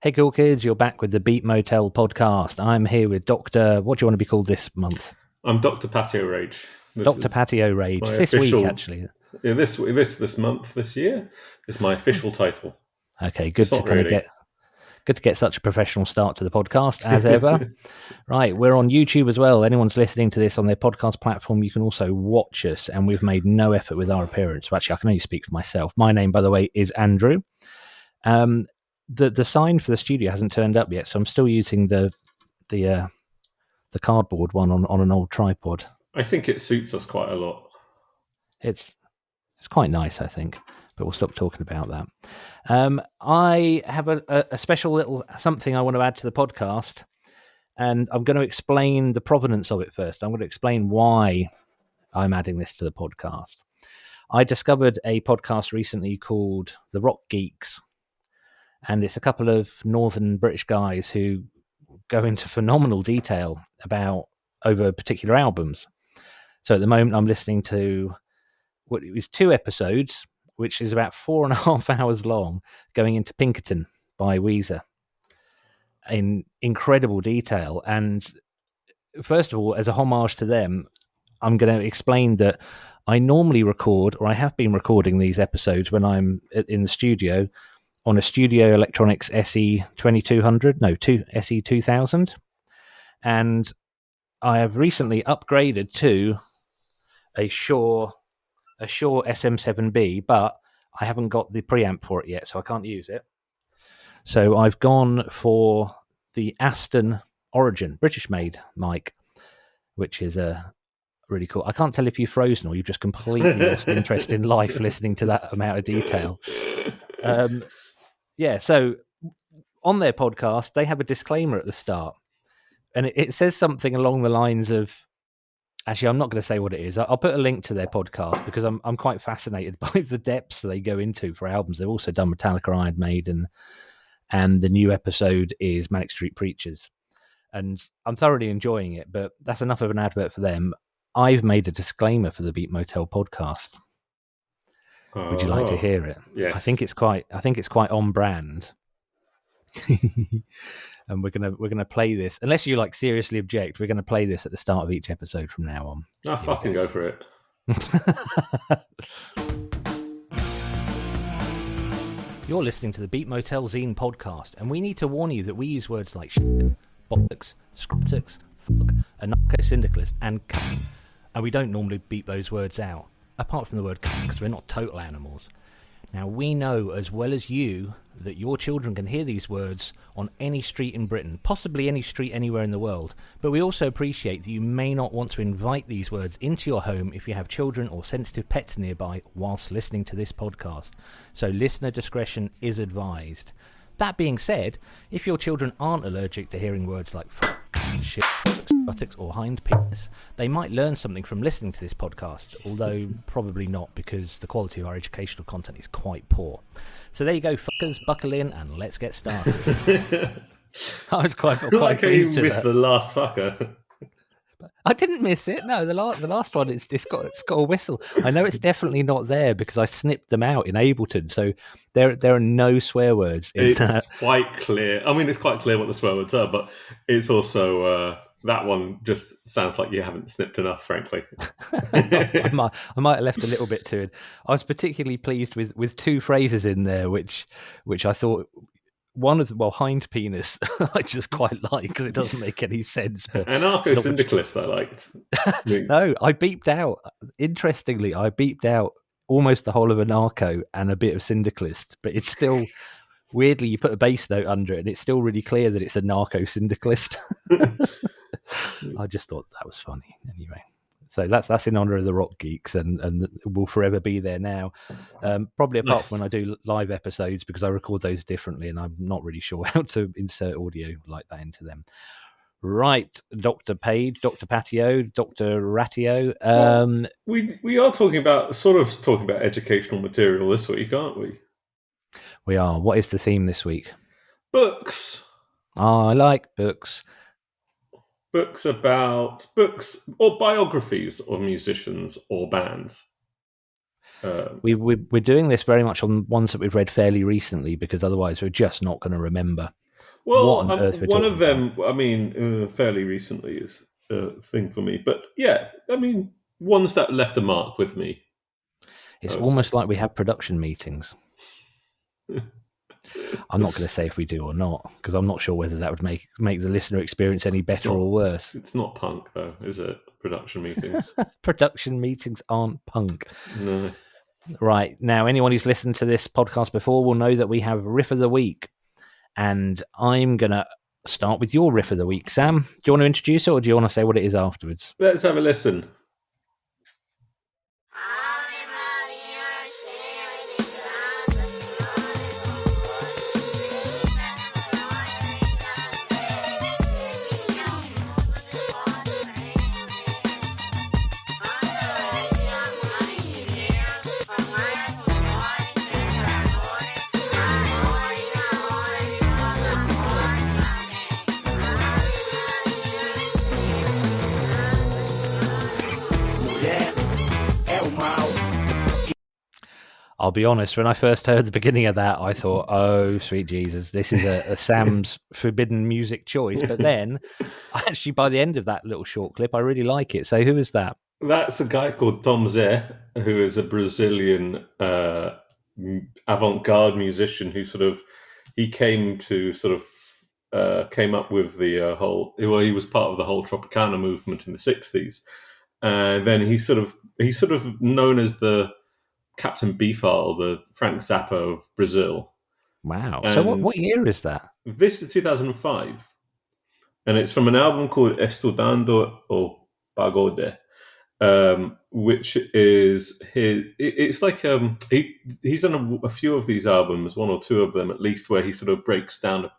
Hey, cool kids, you're back with the Beat Motel podcast. I'm here with Dr. What do you want to be called this month? I'm Dr. Patio Rage. Dr. Patio Rage. This week, actually. Yeah, this month, this year, is my official title. Okay, good to get such a professional start to the podcast, as ever. Right, we're on YouTube as well. Anyone's listening to this on their podcast platform, you can also watch us, and we've made no effort with our appearance. Well, actually, I can only speak for myself. My name, by the way, is Andrew. The sign for the studio hasn't turned up yet, so I'm still using the cardboard one on an old tripod. I think it suits us quite a lot. It's quite nice, I think, but we'll stop talking about that. I have a special little something I want to add to the podcast, and I'm going to explain the provenance of it first. I'm going to explain why I'm adding this to the podcast. I discovered a podcast recently called The Rock Geeks, and it's a couple of northern British guys who go into phenomenal detail over particular albums. So at the moment, I'm listening to what it was 2 episodes, which is about 4.5 hours long, going into Pinkerton by Weezer in incredible detail. And first of all, as a homage to them, I'm going to explain that I normally record, or I have been recording these episodes when I'm in the studio on a Studio Electronics SE2000, and I have recently upgraded to a Shure SM7B, but I haven't got the preamp for it yet, so I can't use it. So I've gone for the Aston Origin, British-made mic, which is really cool. I can't tell if you've frozen or you've just completely lost interest in life listening to that amount of detail. Yeah, so on their podcast, they have a disclaimer at the start, and it says something along the lines of, actually, I'm not going to say what it is. I'll put a link to their podcast because I'm quite fascinated by the depths they go into for albums. They've also done Metallica, Iron Maiden, and the new episode is Manic Street Preachers. And I'm thoroughly enjoying it, but that's enough of an advert for them. I've made a disclaimer for the Beat Motel podcast. Would you like to hear it? Yes. I think it's quite on brand. And we're gonna play this. Unless you seriously object, we're gonna play this at the start of each episode from now on. I fucking go for it. You're listening to the Beat Motel Zine podcast, and we need to warn you that we use words like shit, bollocks, scrotics, fuck, anarcho-syndicalist, and cunt, and we don't normally beep those words out, apart from the word cunt, because we're not total animals. Now, we know as well as you that your children can hear these words on any street in Britain, possibly any street anywhere in the world, but we also appreciate that you may not want to invite these words into your home if you have children or sensitive pets nearby whilst listening to this podcast. So listener discretion is advised. That being said, if your children aren't allergic to hearing words like fuck, shit, buttocks, or hind penis, they might learn something from listening to this podcast, although probably not, because the quality of our educational content is quite poor. So there you go, fuckers, buckle in and let's get started. I was quite like pleased you missed the last fucker. I didn't miss it. No, the last one it's got a whistle. I know it's definitely not there because I snipped them out in Ableton, so there are no swear words. It's quite clear. I mean, it's quite clear what the swear words are, but it's also that one just sounds like you haven't snipped enough, frankly. I might have left a little bit to it. I was particularly pleased with 2 phrases in there, which I thought. One of them, hind penis, I just quite like because it doesn't make any sense. But anarcho-syndicalist, I liked. No, I beeped out. Interestingly, I beeped out almost the whole of anarcho and a bit of syndicalist, but it's still weirdly you put a bass note under it, and it's still really clear that it's anarcho-syndicalist. I just thought that was funny. Anyway. So that's in honour of the Rock Geeks, and will forever be there now. Probably apart from when I do live episodes, because I record those differently, and I'm not really sure how to insert audio like that into them. Right, Dr. Page, Dr. Patio, Dr. Ratio. We are talking about educational material this week, aren't we? We are. What is the theme this week? Books. I like books. Books or biographies of musicians or bands. We're doing this very much on ones that we've read fairly recently, because otherwise we're just not going to remember. What Well, on earth we're one talking of about? them, I mean, fairly recently is a thing for me. But yeah, I mean, ones that left a mark with me, I It's would say. almost like we have production meetings. I'm not going to say if we do or not, because I'm not sure whether that would make the listener experience any It's better not. or worse. It's not punk though, is it? Production meetings. Production meetings aren't punk. No. Right. Now, anyone who's listened to this podcast before will know that we have Riff of the Week. And I'm going to start with your Riff of the Week. Sam, do you want to introduce it, or do you want to say what it is afterwards? Let's have a listen. I'll be honest, when I first heard the beginning of that, I thought, oh, sweet Jesus, this is a Sam's forbidden music choice. But then, actually, by the end of that little short clip, I really like it. So who is that? That's a guy called Tom Zé, who is a Brazilian avant-garde musician who he came up with the he was part of the whole Tropicana movement in the 60s. And then he's sort of known as the Captain Beefheart, the Frank Zappa of Brazil. Wow. And so what year is that? This is 2005. And it's from an album called Estudando o Pagode, which is it's like he's done a few of these albums, one or two of them at least, where he sort of breaks down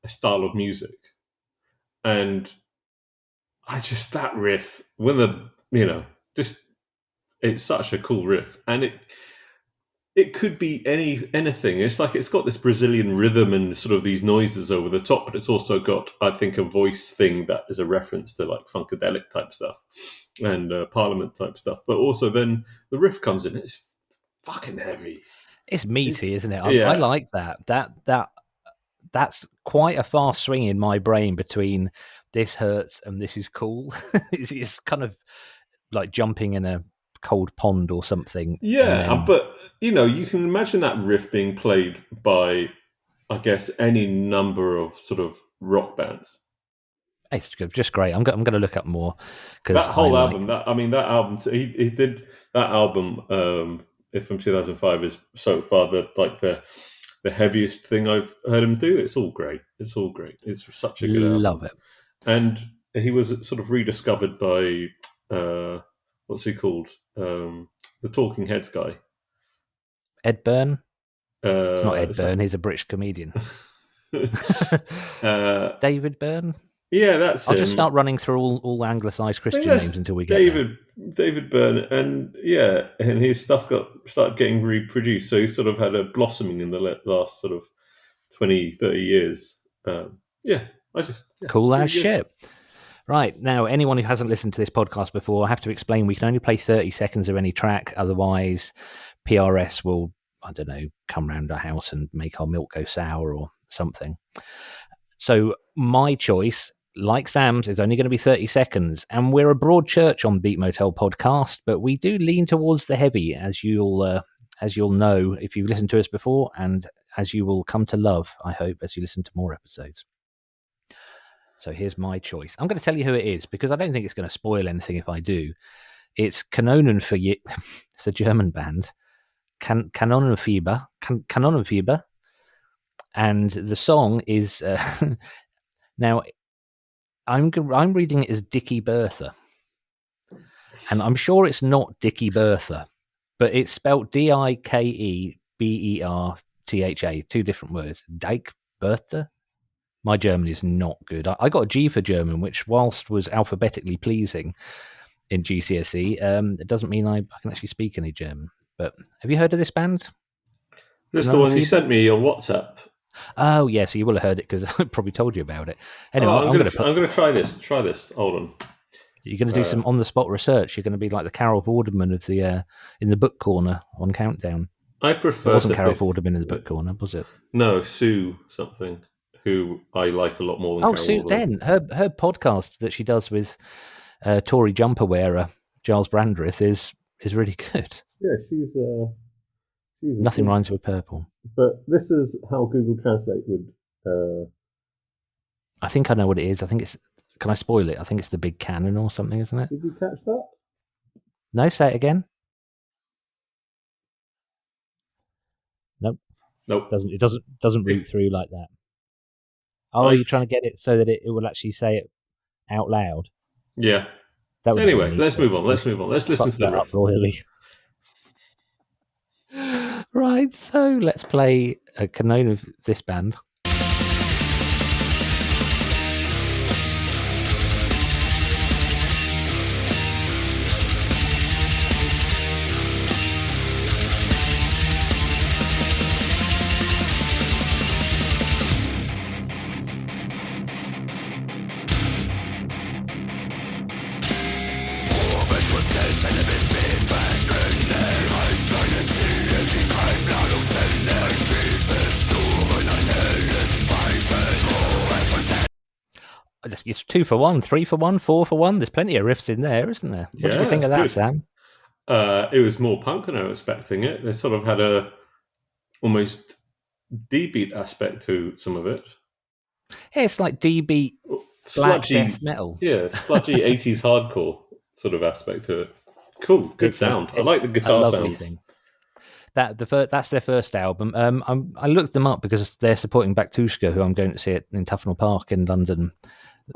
a style of music. And that riff, it's such a cool riff. And it could be anything. It's like it's got this Brazilian rhythm and sort of these noises over the top, but it's also got, I think, a voice thing that is a reference to like funkadelic type stuff and Parliament type stuff. But also then the riff comes in. It's fucking heavy. It's meaty, isn't it? Yeah. I like that. That's quite a fast swing in my brain between this hurts and this is cool. It's kind of like jumping in a cold pond or something. Yeah, but you can imagine that riff being played by, I guess, any number of sort of rock bands. It's just great. I'm going to look up more because that whole album. That album. He did that album. From 2005 is so far the heaviest thing I've heard him do. It's all great. It's such a good album. Love it. And he was sort of rediscovered by what's he called? The Talking Heads guy. Ed Byrne? It's not Ed Byrne, he's a British comedian. David Byrne? Yeah, that's I'll him. just start running through all anglicised Christian names until we get David Byrne, and his stuff started getting reproduced, so he sort of had a blossoming in the last sort of 20, 30 years. Cool as shit. Right, now, anyone who hasn't listened to this podcast before, I have to explain, we can only play 30 seconds of any track, otherwise PRS will, I don't know, come round our house and make our milk go sour or something. So my choice, like Sam's, is only going to be 30 seconds, and we're a broad church on Beat Motel podcast, but we do lean towards the heavy, as you'll know if you've listened to us before, and as you will come to love, I hope, as you listen to more episodes. So here's my choice. I'm going to tell you who it is, because I don't think it's going to spoil anything if I do. It's Kanonenfieber. It's a German band. Kanonenfieber. Kanonenfieber. And the song is... now, I'm reading it as Dicke Bertha. And I'm sure it's not Dicke Bertha, but it's spelled Dikebertha. 2 different words. Dike Bertha? My German is not good. I got a G for German, which, whilst was alphabetically pleasing in GCSE, it doesn't mean I can actually speak any German. But have you heard of this band? This is the one you sent me on WhatsApp. Oh, yeah, so you will have heard it because I probably told you about it. Anyway, I'm going to try this. Hold on. You're going to do some on-the-spot research. You're going to be like the Carol Vorderman of the in the book corner on Countdown. I prefer... It wasn't Carol Vorderman in the book corner, was it? No, Sue something. who I like a lot more than Oh, Carol Sue Wolverine. Den, her podcast that she does with Tory jumper wearer Giles Brandreth is really good. Yeah, she's Nothing rhymes with purple. But this is how Google Translate would. I think I know what it is. I think it's. Can I spoil it? I think it's the Big Cannon or something, isn't it? Did you catch that? No, say it again. Nope. It doesn't root through like that. Oh, you're trying to get it so that it will actually say it out loud. Yeah. Anyway, let's move on. Let's listen to the riff. Royally. Right, so let's play a Kanonenfieber of this band. It's 2 for 1, 3 for 1, 4 for 1. There's plenty of riffs in there, isn't there? What do you think of that, good. Sam? It was more punk than I was expecting it. They sort of had a almost D-beat aspect to some of it. Yeah, it's like D-beat black death metal. Yeah, sludgy 80s hardcore sort of aspect to it. Cool, good sound. I like the guitar sounds. Thing. That's their first album. I looked them up because they're supporting Baktushka, who I'm going to see in Tufnell Park in London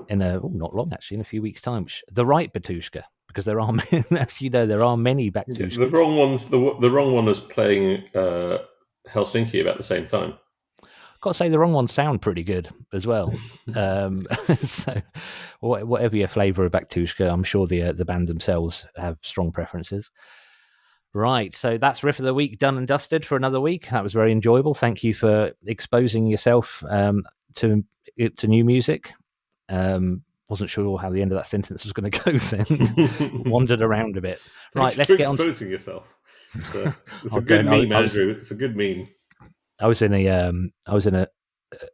in not long actually, in a few weeks' time. The right Batushka, because there are, as you know, there are many Baktushkas. The wrong ones. The wrong one was playing Helsinki about the same time. Got to say, the wrong ones sound pretty good as well. So, whatever your flavour of Baktushka, I'm sure the band themselves have strong preferences. Right, so that's Riff of the Week done and dusted for another week. That was very enjoyable. Thank you for exposing yourself to new music. Wasn't sure how the end of that sentence was going to go then. Wandered around a bit. Right, let's get on. Exposing yourself. It's a good meme, Andrew. It's a good meme. I was in an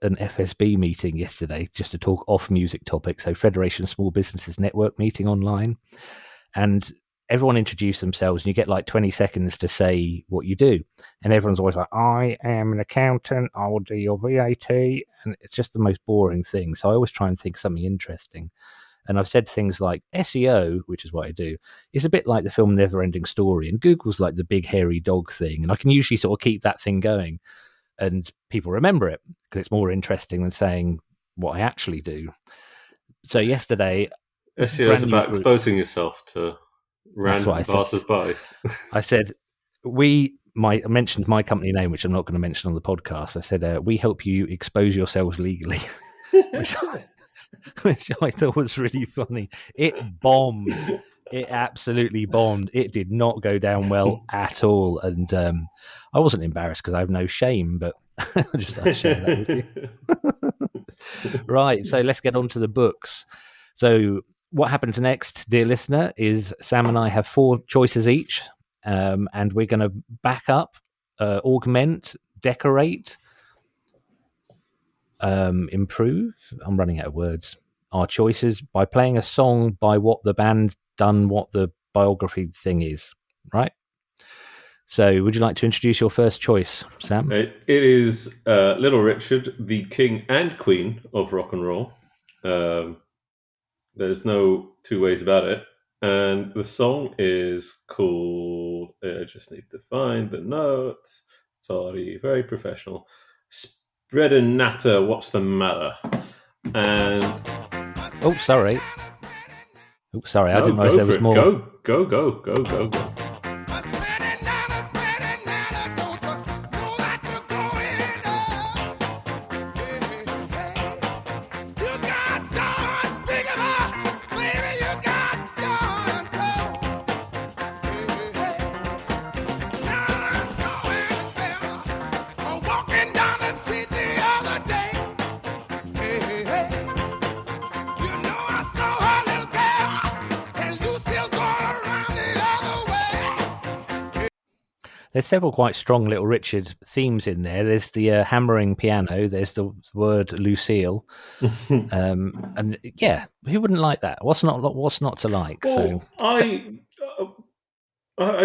FSB meeting yesterday just to talk off music topics. So Federation of Small Businesses Network meeting online, and everyone introduced themselves, and you get like 20 seconds to say what you do. And everyone's always like, I am an accountant, I will do your VAT. And it's just the most boring thing. So I always try and think something interesting. And I've said things like SEO, which is what I do, is a bit like the film Never-Ending Story. And Google's like the big hairy dog thing. And I can usually sort of keep that thing going. And people remember it because it's more interesting than saying what I actually do. So yesterday... SEO is about exposing yourself to... random passers-by. I said, I mentioned my company name, which I'm not going to mention on the podcast. I said, we help you expose yourselves legally, which I thought was really funny. It bombed. It absolutely bombed. It did not go down well at all. And I wasn't embarrassed because I have no shame, but I just thought I'd share that with you. Right, so let's get on to the books. So what happens next, dear listener, is Sam and I have 4 choices each, and we're going to back up, augment, decorate, improve. I'm running out of words. Our choices by playing a song by what the band done, what the biography thing is, right? So would you like to introduce your first choice, Sam? It is Little Richard, the king and queen of rock and roll. There's no two ways about it. And the song is called, I just need to find the notes. Sorry, very professional. Spreadin Natta, What's the Matter? And... Oh, sorry. I didn't realize there was more. Go. There's several quite strong Little Richard themes in there. There's the hammering piano. There's the word Lucille, and yeah, who wouldn't like that? What's not to like? Well, I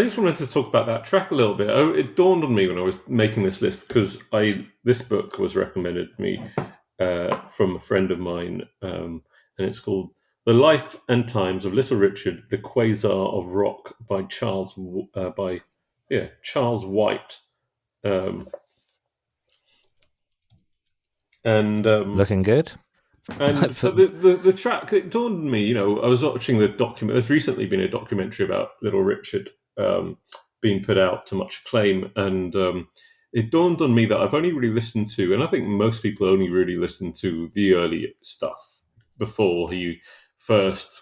just wanted to talk about that track a little bit. It dawned on me when I was making this list because this book was recommended to me from a friend of mine, and it's called "The Life and Times of Little Richard, the Quasar of Rock" by Charles White. Looking good. And the track, it dawned on me, I was watching the document. There's recently been a documentary about Little Richard being put out to much acclaim, and it dawned on me that I've only really listened to, and I think most people only really listen to the early stuff before he first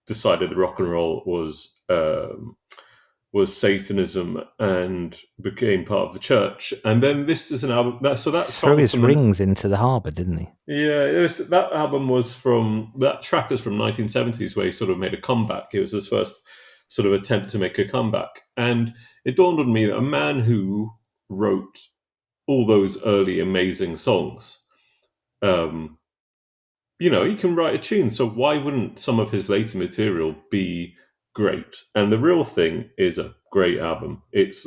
decided that rock and roll was Satanism and became part of the church. And then this is an album that's threw his rings into the harbour, didn't he? Yeah, that track is from 1970s, where he sort of made a comeback. It was his first sort of attempt to make a comeback, and it dawned on me that a man who wrote all those early amazing songs, he can write a tune. So why wouldn't some of his later material be great? And The Real Thing is a great album. It's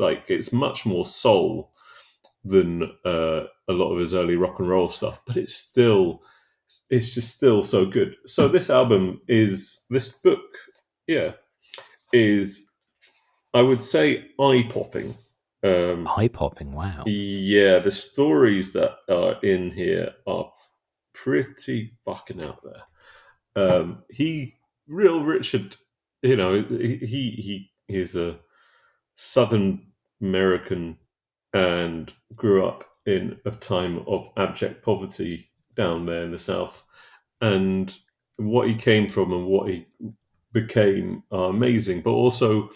much more soul than a lot of his early rock and roll stuff, but it's just still so good. So this book is, I would say, eye-popping. Eye-popping, wow. Yeah, the stories that are in here are pretty fucking out there. Real Richard, he is a Southern American and grew up in a time of abject poverty down there in the South. And what he came from and what he became are amazing. But also,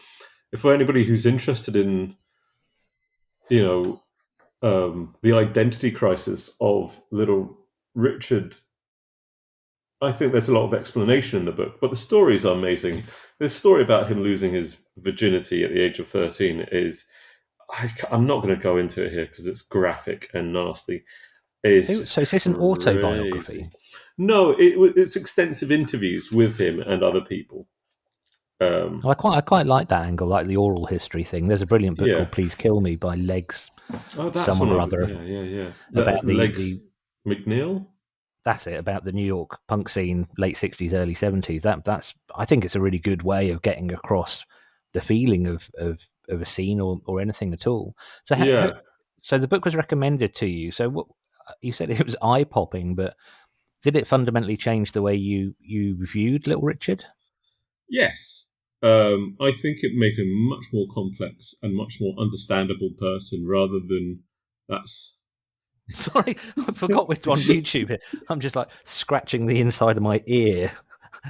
for anybody who's interested in, the identity crisis of Little Richard, I think there's a lot of explanation in the book, but the stories are amazing. The story about him losing his virginity at the age of 13 is, I'm not going to go into it here because it's graphic and nasty. So is this an autobiography? No, it's extensive interviews with him and other people. I quite like that angle, like the oral history thing. There's a brilliant book called "Please Kill Me" by Legs. Oh, that's someone or other. Yeah. About Legs McNeil. That's it, about the New York punk scene, late 60s, early 70s. I think it's a really good way of getting across the feeling of a scene or anything at all. So so the book was recommended to you. So what you said, it was eye popping, but did it fundamentally change the way you viewed Little Richard? Yes. I think it made him a much more complex and much more understandable person rather than that's... Sorry, I forgot we're on YouTube here. I'm just like scratching the inside of my ear.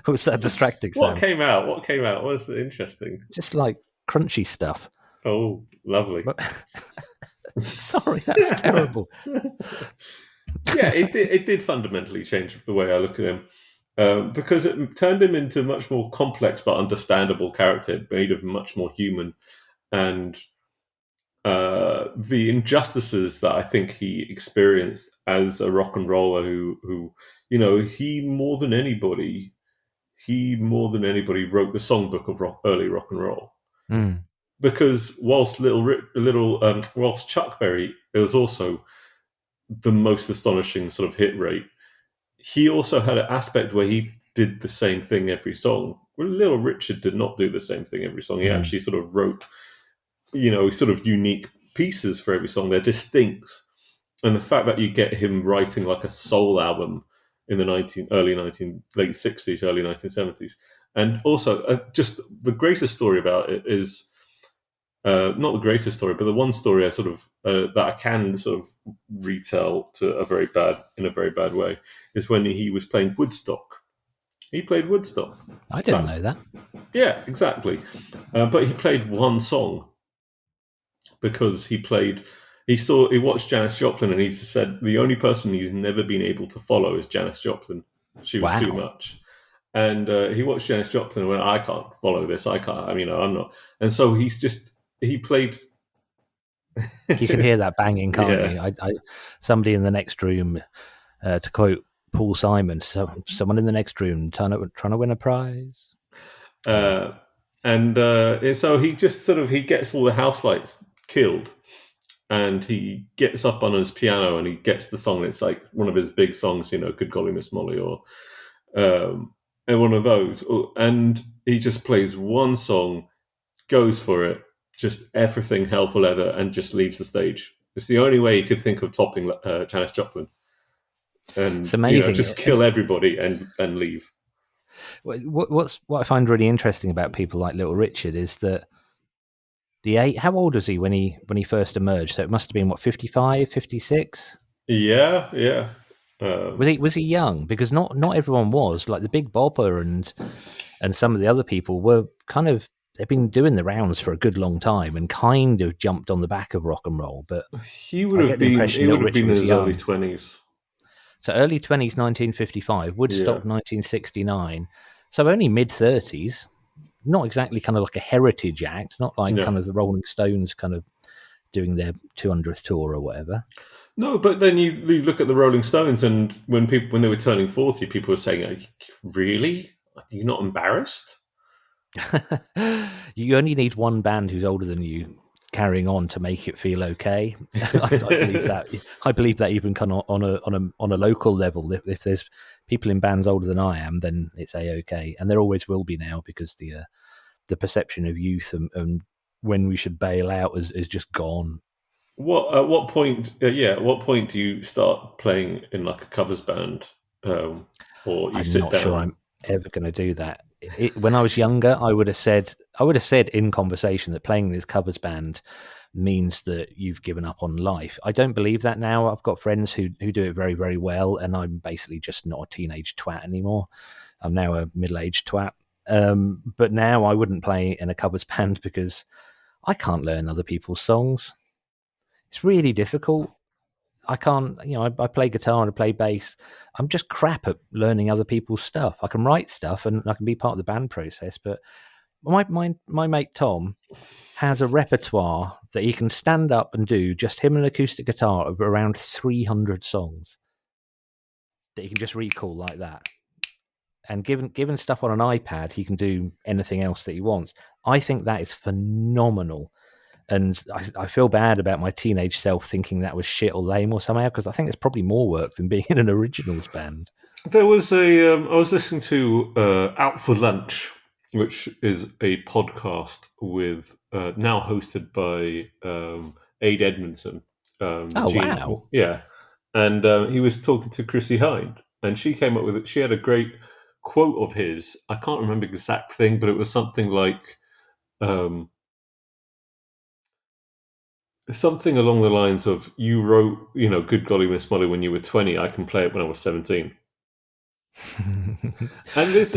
Was that distracting sound? What came out? What was interesting? Just like crunchy stuff. Oh, lovely. Sorry, that's terrible. Yeah, it did fundamentally change the way I look at him. Because it turned him into a much more complex but understandable character. It made him much more human. And the injustices that I think he experienced as a rock and roller who he more than anybody wrote the songbook of early rock and roll. Mm. Because whilst whilst Chuck Berry, it was also the most astonishing sort of hit rate, he also had an aspect where he did the same thing every song. Well, Little Richard did not do the same thing every song. He actually sort of wrote, sort of unique pieces for every song. They're distinct. And the fact that you get him writing like a soul album in the late 60s, early 1970s. And also, just the greatest story about it is, not the greatest story, but the one story that I can sort of retell in a very bad way is when he was playing Woodstock. He played Woodstock. I didn't know that. Yeah, exactly. But he played one song because he watched Janis Joplin, and he said the only person he's never been able to follow is Janis Joplin. She was too much. And he watched Janis Joplin and went, I can't follow this. I can't. I'm not. And so he played You can hear that banging, can't Yeah. you? Somebody in the next room, to quote Paul Simon, someone in the next room trying to win a prize. Uh, and so he just he gets all the house lights killed, and he gets up on his piano and he gets the song. It's like one of his big songs, "Good Golly Miss Molly," or and one of those. And he just plays one song, goes for it, just everything hell for leather, and just leaves the stage. It's the only way he could think of topping Janis Joplin, and It's amazing. just kill everybody and leave. What I find really interesting about people like Little Richard is that how old was he when he first emerged? So it must have been 55, 56? Yeah. Was he young? Because not everyone was. Like the Big Bopper and some of the other people were kind of, they've been doing the rounds for a good long time and kind of jumped on the back of rock and roll. But he would I have get the been impression Little Richard in was his young. early 20s. So early 20s, 1955, Woodstock, 1969. So only mid 30s. Not exactly kind of like a heritage act, not like kind of the Rolling Stones kind of doing their 200th tour or whatever. No, but then you look at the Rolling Stones, and when they were turning 40, people were saying, "Really? Are you not embarrassed?" You only need one band who's older than you carrying on to make it feel okay. I believe that. I believe that even kind of on a local level. If there's people in bands older than I am, then it's okay, and there always will be now, because the perception of youth and when we should bail out is just gone. At what point? At what point do you start playing in like a covers band, or you I'm sit not down? sure I'm ever going to do that. When I was younger, I would have said in conversation that playing this covers band means that you've given up on life. I don't believe that now. I've got friends who do it very, very well, and I'm basically just not a teenage twat anymore. I'm now a middle-aged twat. But now I wouldn't play in a covers band because I can't learn other people's songs. It's really difficult. I can't, I play guitar and I play bass. I'm just crap at learning other people's stuff. I can write stuff and I can be part of the band process, but my mate Tom has a repertoire that he can stand up and do, just him and an acoustic guitar, of around 300 songs that he can just recall like that. And given stuff on an iPad, he can do anything else that he wants. I think that is phenomenal. And I feel bad about my teenage self thinking that was shit or lame or somehow, because I think it's probably more work than being in an originals band. There was I was listening to Out for Lunch, which is a podcast with now hosted by Aid Edmondson. Wow. Yeah, and he was talking to Chrissy Hind, and she came up with it. She had a great quote of his. I can't remember the exact thing, but it was something like something along the lines of, "You wrote, Good Golly Miss Molly when you were 20. I can play it when I was 17." And there's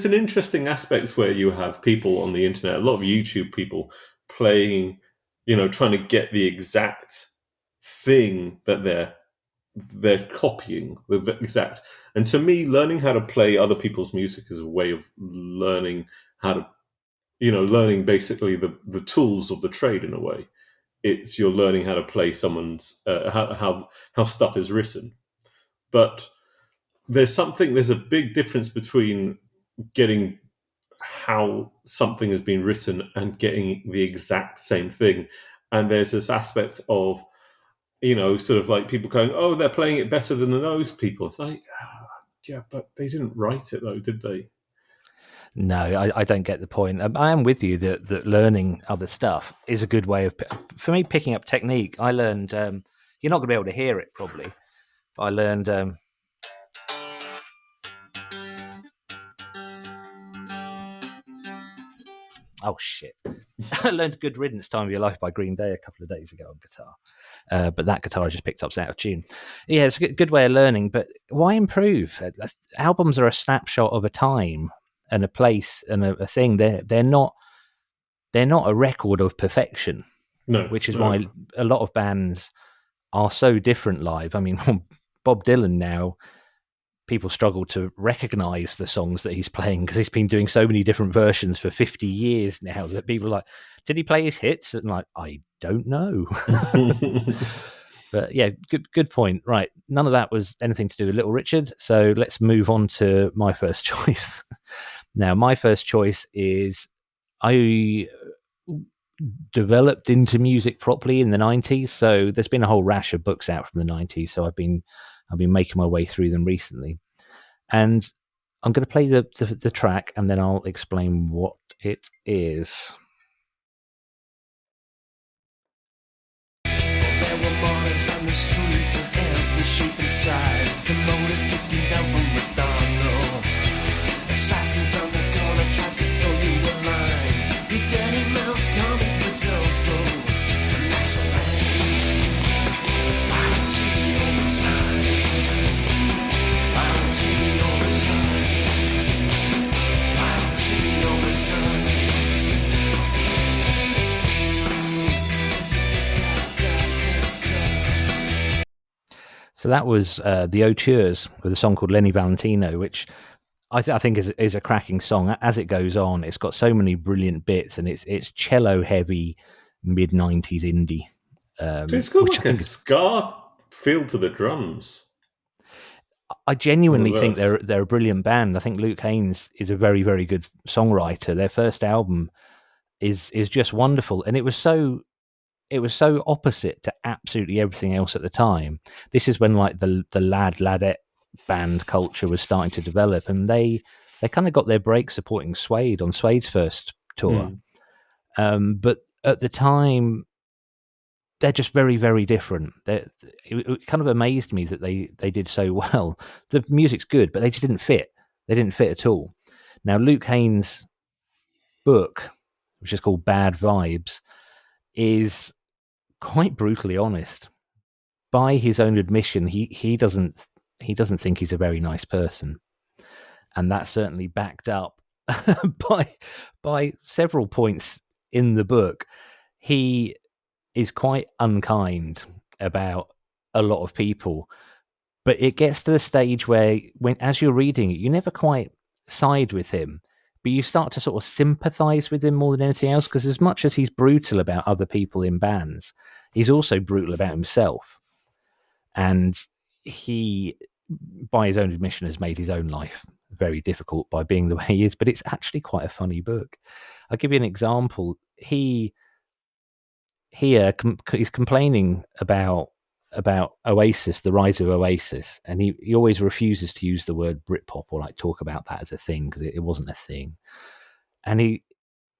an interesting aspect where you have people on the internet, a lot of YouTube people playing, trying to get the exact thing that they're copying, the exact. And to me, learning how to play other people's music is a way of learning how to, learning basically the tools of the trade in a way. It's you're learning how to play someone's how stuff is written, but there's a big difference between getting how something has been written and getting the exact same thing. And there's this aspect of, sort of like people going, "Oh, they're playing it better than those people." It's like, yeah, but they didn't write it though, did they? No, I don't get the point. I am with you that learning other stuff is a good way of, for me, picking up technique. I learned, you're not going to be able to hear it probably, but I learned, oh shit. I learned Good Riddance, Time of Your Life by Green Day a couple of days ago on guitar. But that guitar I just picked up is out of tune. Yeah, it's a good way of learning, but why improve? Albums are a snapshot of a time and a place and a thing. They're not a record of perfection. No. Which is why a lot of bands are so different live. I mean, Bob Dylan now, people struggle to recognize the songs that he's playing because he's been doing so many different versions for 50 years now that people are like, did he play his hits? And like, I don't know. But yeah, good point. Right. None of that was anything to do with Little Richard. So let's move on to my first choice. Now, my first choice is I developed into music properly in the 90s. So there's been a whole rash of books out from the 90s. So I've been making my way through them recently. And I'm going to play the track and then I'll explain what it is. There were boys on the street of every shape and size. The motor kicking down from McDonald. Assassins on the corner tried to throw you a line. Your dirty mouth coming with tofu. And that's a line. I don't see the old sign. I don't see the old sign. I don't see the old sign. So that was the Auteurs with a song called Lenny Valentino, which I think is a cracking song. As it goes on, it's got so many brilliant bits, and it's cello heavy, mid 90s indie. It's got like a ska feel to the drums. I genuinely think they're a brilliant band. I think Luke Haynes is a very, very good songwriter. Their first album is just wonderful, and it was so opposite to absolutely everything else at the time. This is when like the ladette band culture was starting to develop, and they kind of got their break supporting Suede on Suede's first tour. But at the time, they're just very, very different. It kind of amazed me that they did so well. The music's good, but they just didn't fit. They didn't fit at all. Now, Luke Haynes' book, which is called Bad Vibes, is quite brutally honest. By his own admission, he doesn't think he's a very nice person, and that's certainly backed up by several points in the book. He is quite unkind about a lot of people, but it gets to the stage where as you're reading it, you never quite side with him, but you start to sort of sympathize with him more than anything else, because as much as he's brutal about other people in bands, he's also brutal about himself. And he, by his own admission, has made his own life very difficult by being the way he is, but it's actually quite a funny book. I'll give you an example. He's complaining about Oasis, the rise of Oasis, and he always refuses to use the word Britpop or like talk about that as a thing, because it wasn't a thing. And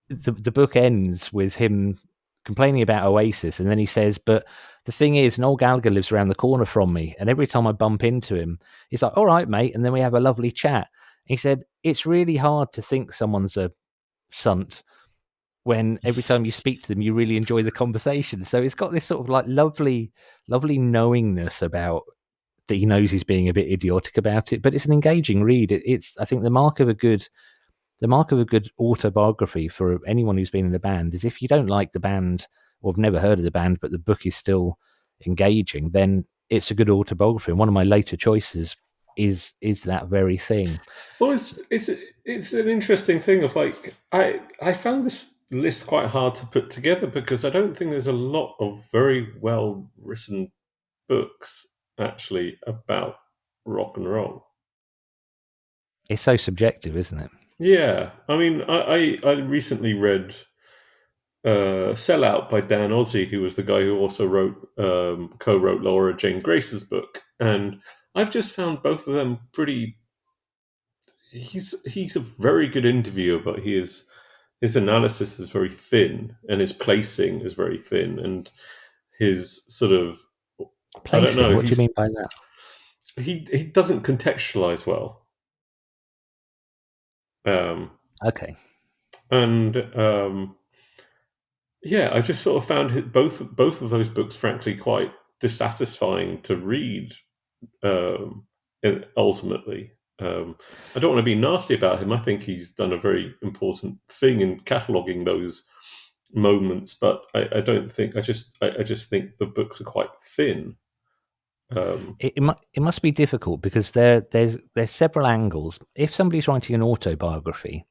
the book ends with him complaining about Oasis, and then he says, but the thing is, Noel Gallagher lives around the corner from me, and every time I bump into him, he's like, all right, mate, and then we have a lovely chat. And he said, it's really hard to think someone's a sunt when every time you speak to them, you really enjoy the conversation. So it's got this sort of like lovely knowingness about that. He knows he's being a bit idiotic about it, but it's an engaging read. It's I think the mark of a good autobiography for anyone who's been in a band is if you don't like the band or have never heard of the band, but the book is still engaging, then it's a good autobiography. And one of my later choices is that very thing. Well, it's an interesting thing of like I found this list quite hard to put together because I don't think there's a lot of very well written books actually about rock and roll. It's so subjective, isn't it? Yeah, I mean, I recently read "Sell Out" by Dan Ozzie, who was the guy who also co-wrote Laura Jane Grace's book, and I've just found both of them pretty. He's a very good interviewer, but his analysis is very thin, and his placing is very thin, and his sort of placing. I don't know. What do you mean by that? He doesn't contextualize well. Okay. And yeah, I just sort of found both of those books, frankly, quite dissatisfying to read. Ultimately, I don't want to be nasty about him. I think he's done a very important thing in cataloguing those moments, but I don't think. I just think the books are quite thin. It must be difficult because there's several angles. If somebody's writing an autobiography,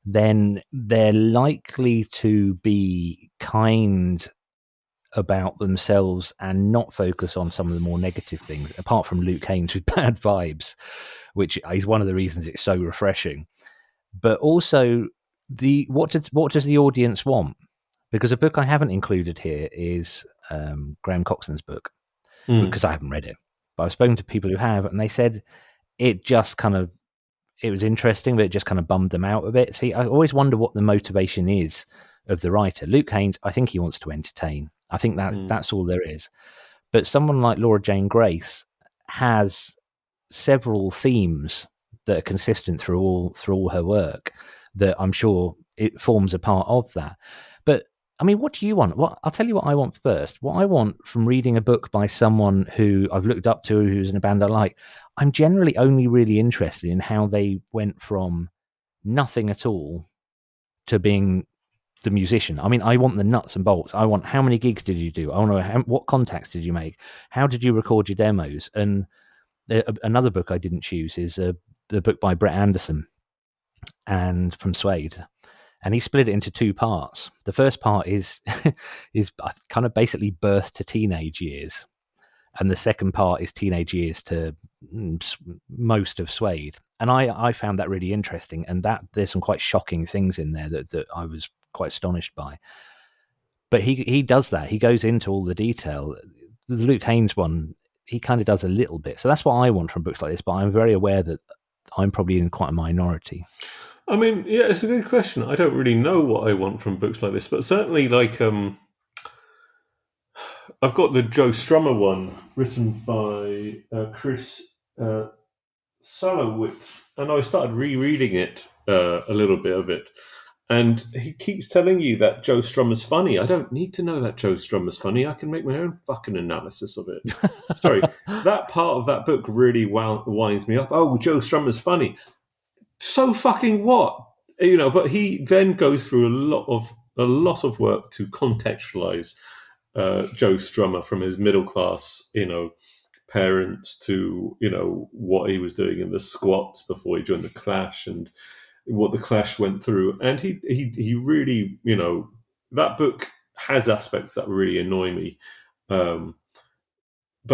then they're likely to be kind about themselves and not focus on some of the more negative things, apart from Luke Haynes with Bad Vibes, which is one of the reasons it's so refreshing. But also, what does the audience want? Because a book I haven't included here is Graham Coxon's book, because I haven't read it. But I've spoken to people who have, and they said it was interesting, but it just kind of bummed them out a bit. See, I always wonder what the motivation is of the writer. Luke Haynes, I think he wants to entertain. I think that's all there is. But someone like Laura Jane Grace has several themes that are consistent through all her work that I'm sure it forms a part of that. But I mean, what do you want? I'll tell you what I want first. What I want from reading a book by someone who I've looked up to, who's in a band I like, I'm generally only really interested in how they went from nothing at all to being the musician. I mean, I want the nuts and bolts. I want how many gigs did you do? I want to know what contacts did you make? How did you record your demos? And another book I didn't choose is the book by Brett Anderson and from Suede. And he split it into two parts. The first part is kind of basically birth to teenage years. And the second part is teenage years to most of Suede. And I found that really interesting. And that there's some quite shocking things in there that I was quite astonished by. But he does that. He goes into all the detail. The Luke Haynes one, he kind of does a little bit. So that's what I want from books like this. But I'm very aware that I'm probably in quite a minority. I mean, yeah, it's a good question. I don't really know what I want from books like this, but certainly, like, I've got the Joe Strummer one written by Chris Salowitz, and I started rereading it, a little bit of it, and he keeps telling you that Joe Strummer's funny. I don't need to know that Joe Strummer's funny. I can make my own fucking analysis of it. Sorry, that part of that book really winds me up. Oh, Joe Strummer's funny. So fucking what? But he then goes through a lot of work to contextualize Joe Strummer from his middle class, parents to, what he was doing in the Squats before he joined the Clash and what the Clash went through. And he really, that book has aspects that really annoy me. But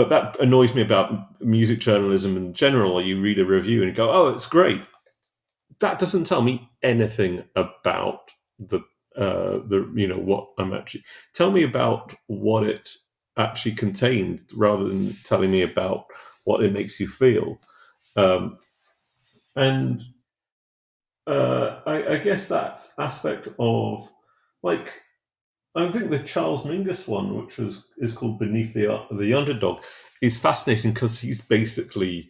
that annoys me about music journalism in general. You read a review and you go, oh, it's great. That doesn't tell me anything about what I'm actually. Tell me about what it actually contained, rather than telling me about what it makes you feel. I guess that aspect of, like, I think the Charles Mingus one, which is called Beneath the Underdog, is fascinating because he's basically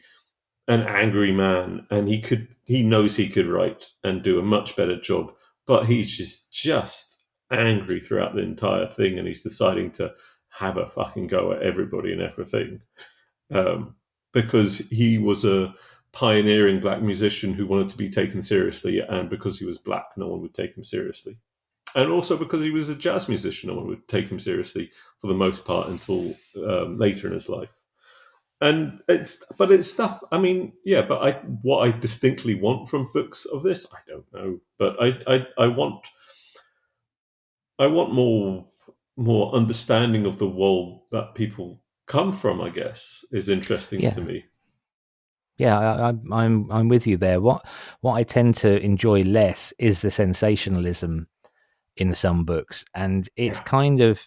an angry man, and he knows he could write and do a much better job, but he's just angry throughout the entire thing, and he's deciding to have a fucking go at everybody and everything, because he was a pioneering black musician who wanted to be taken seriously, and because he was black, no one would take him seriously, and also because he was a jazz musician, no one would take him seriously for the most part until later in his life. And it's stuff. I mean, yeah. But what I distinctly want from books of this, I don't know. But I want more understanding of the world that people come from. I guess is interesting to me. Yeah, I'm with you there. What I tend to enjoy less is the sensationalism in some books, and it's kind of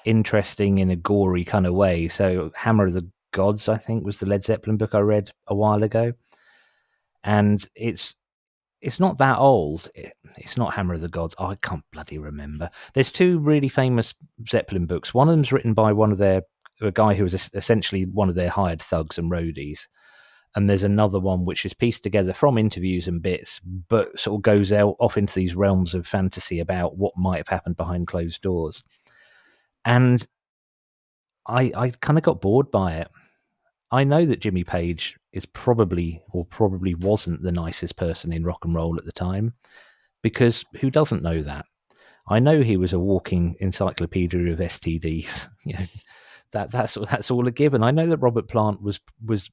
interesting in a gory kind of way. So, Hammer of the Gods, I think, was the Led Zeppelin book I read a while ago, and it's not that old. It's not Hammer of the Gods. I can't bloody remember. There's two really famous Zeppelin books. One of them's written by a guy who was essentially one of their hired thugs and roadies, and there's another one which is pieced together from interviews and bits, but sort of goes off into these realms of fantasy about what might have happened behind closed doors. And I kind of got bored by it. I know that Jimmy Page is probably wasn't the nicest person in rock and roll at the time, because who doesn't know that? I know he was a walking encyclopedia of STDs, that's all a given. I know that Robert Plant was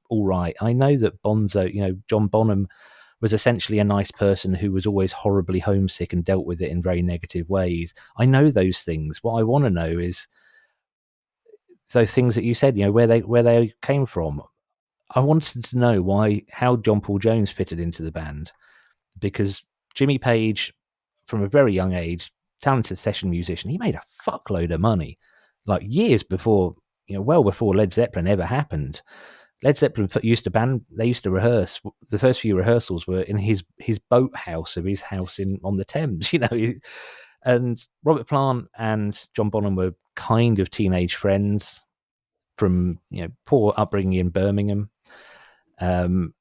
all right. I know that Bonzo, John Bonham, was essentially a nice person who was always horribly homesick and dealt with it in very negative ways. I know those things. What I want to know is those things that you said, where they came from. I wanted to know how John Paul Jones fitted into the band, because Jimmy Page, from a very young age, talented session musician, he made a fuckload of money, like years before, well before Led Zeppelin ever happened. Led Zeppelin used to rehearse. The first few rehearsals were in his boathouse of his house on the Thames, and Robert Plant and John Bonham were kind of teenage friends from, poor upbringing in Birmingham. John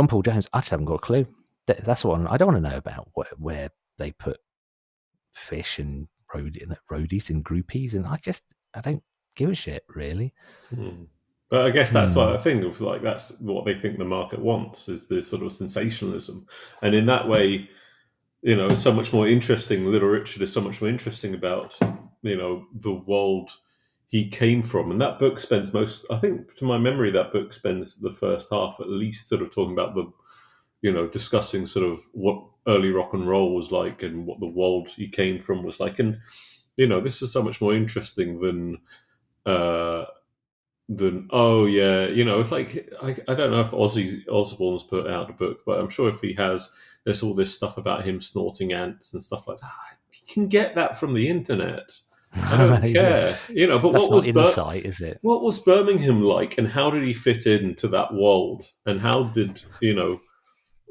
Paul Jones, I just haven't got a clue. That's what I don't want to know about where they put Fish and roadies and groupies, and I don't give a shit, really. But I guess that's what I think of, like, that's what they think the market wants, is this sort of sensationalism. And in that way, it's so much more interesting. Little Richard is so much more interesting about, the world he came from. And that book spends I think, to my memory, that book spends the first half at least sort of talking about discussing sort of what early rock and roll was like and what the world he came from was like. And, this is so much more interesting than oh yeah, it's like, I don't know if Ozzy Osbourne's put out a book, but I'm sure if he has, there's all this stuff about him snorting ants and stuff like that. You can get that from the internet. I don't care, but that's what was insight, is it? What was Birmingham like, and how did he fit into that world, and how did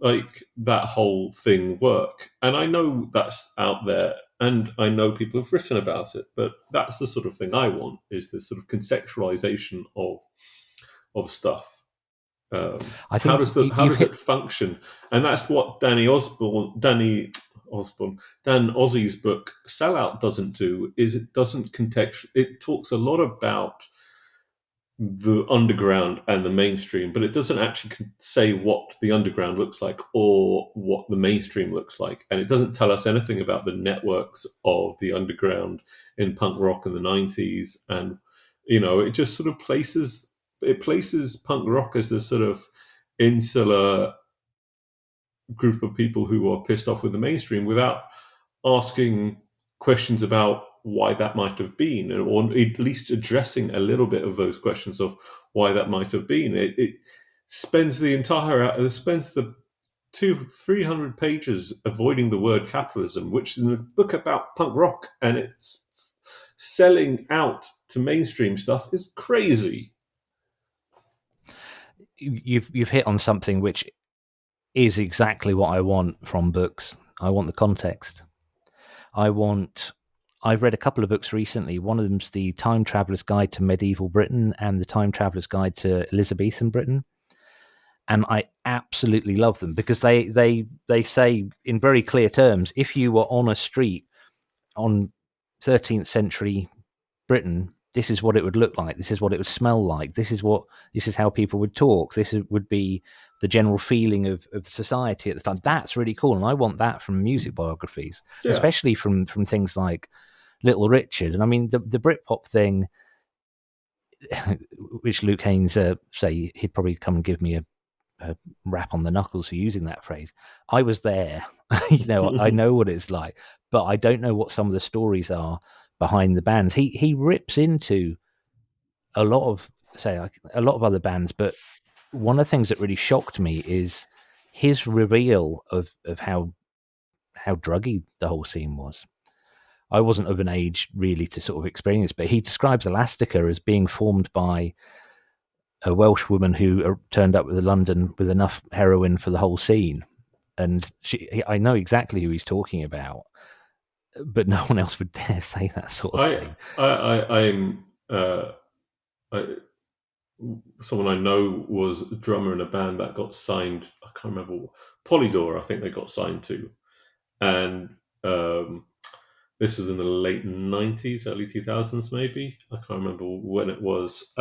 like that whole thing work? And I know that's out there, and I know people have written about it, but that's the sort of thing I want, is this sort of conceptualization of stuff. I think how does it function? And that's what Dan Ozzy's book Sellout doesn't do. Is it doesn't it talks a lot about the underground and the mainstream, but it doesn't actually say what the underground looks like or what the mainstream looks like. And it doesn't tell us anything about the networks of the underground in punk rock in the 90s. And, it just sort of places punk rock as this sort of insular group of people who are pissed off with the mainstream without asking questions about why that might have been, or at least addressing a little bit of those questions of why that might have been. It spends the 300 pages avoiding the word capitalism, which is a book about punk rock, and it's selling out to mainstream stuff is crazy. You've hit on something which is exactly what I want from books. I want the context. I've read a couple of books recently. One of them's The Time Traveller's Guide to Medieval Britain and The Time Traveller's Guide to Elizabethan Britain. And I absolutely love them because they say in very clear terms, if you were on a street on 13th century Britain, this is what it would look like. This is what it would smell like. This is how people would talk. Would be the general feeling of society at the time. That's really cool. And I want that from music biographies, especially from things like Little Richard. And I mean, the Britpop thing, which Luke Haynes say he'd probably come and give me a rap on the knuckles for using that phrase. I was there. I know what it's like, but I don't know what some of the stories are behind the bands. He rips into a lot of other bands, but one of the things that really shocked me is his reveal of how druggy the whole scene was. I wasn't of an age really to sort of experience, but he describes Elastica as being formed by a Welsh woman who turned up with London with enough heroin for the whole scene. And I know exactly who he's talking about, but no one else would dare say that sort of thing. Someone I know was a drummer in a band that got signed. I can't remember. Polydor, I think they got signed to. And this was in the late 90s, early 2000s, maybe. I can't remember when it was.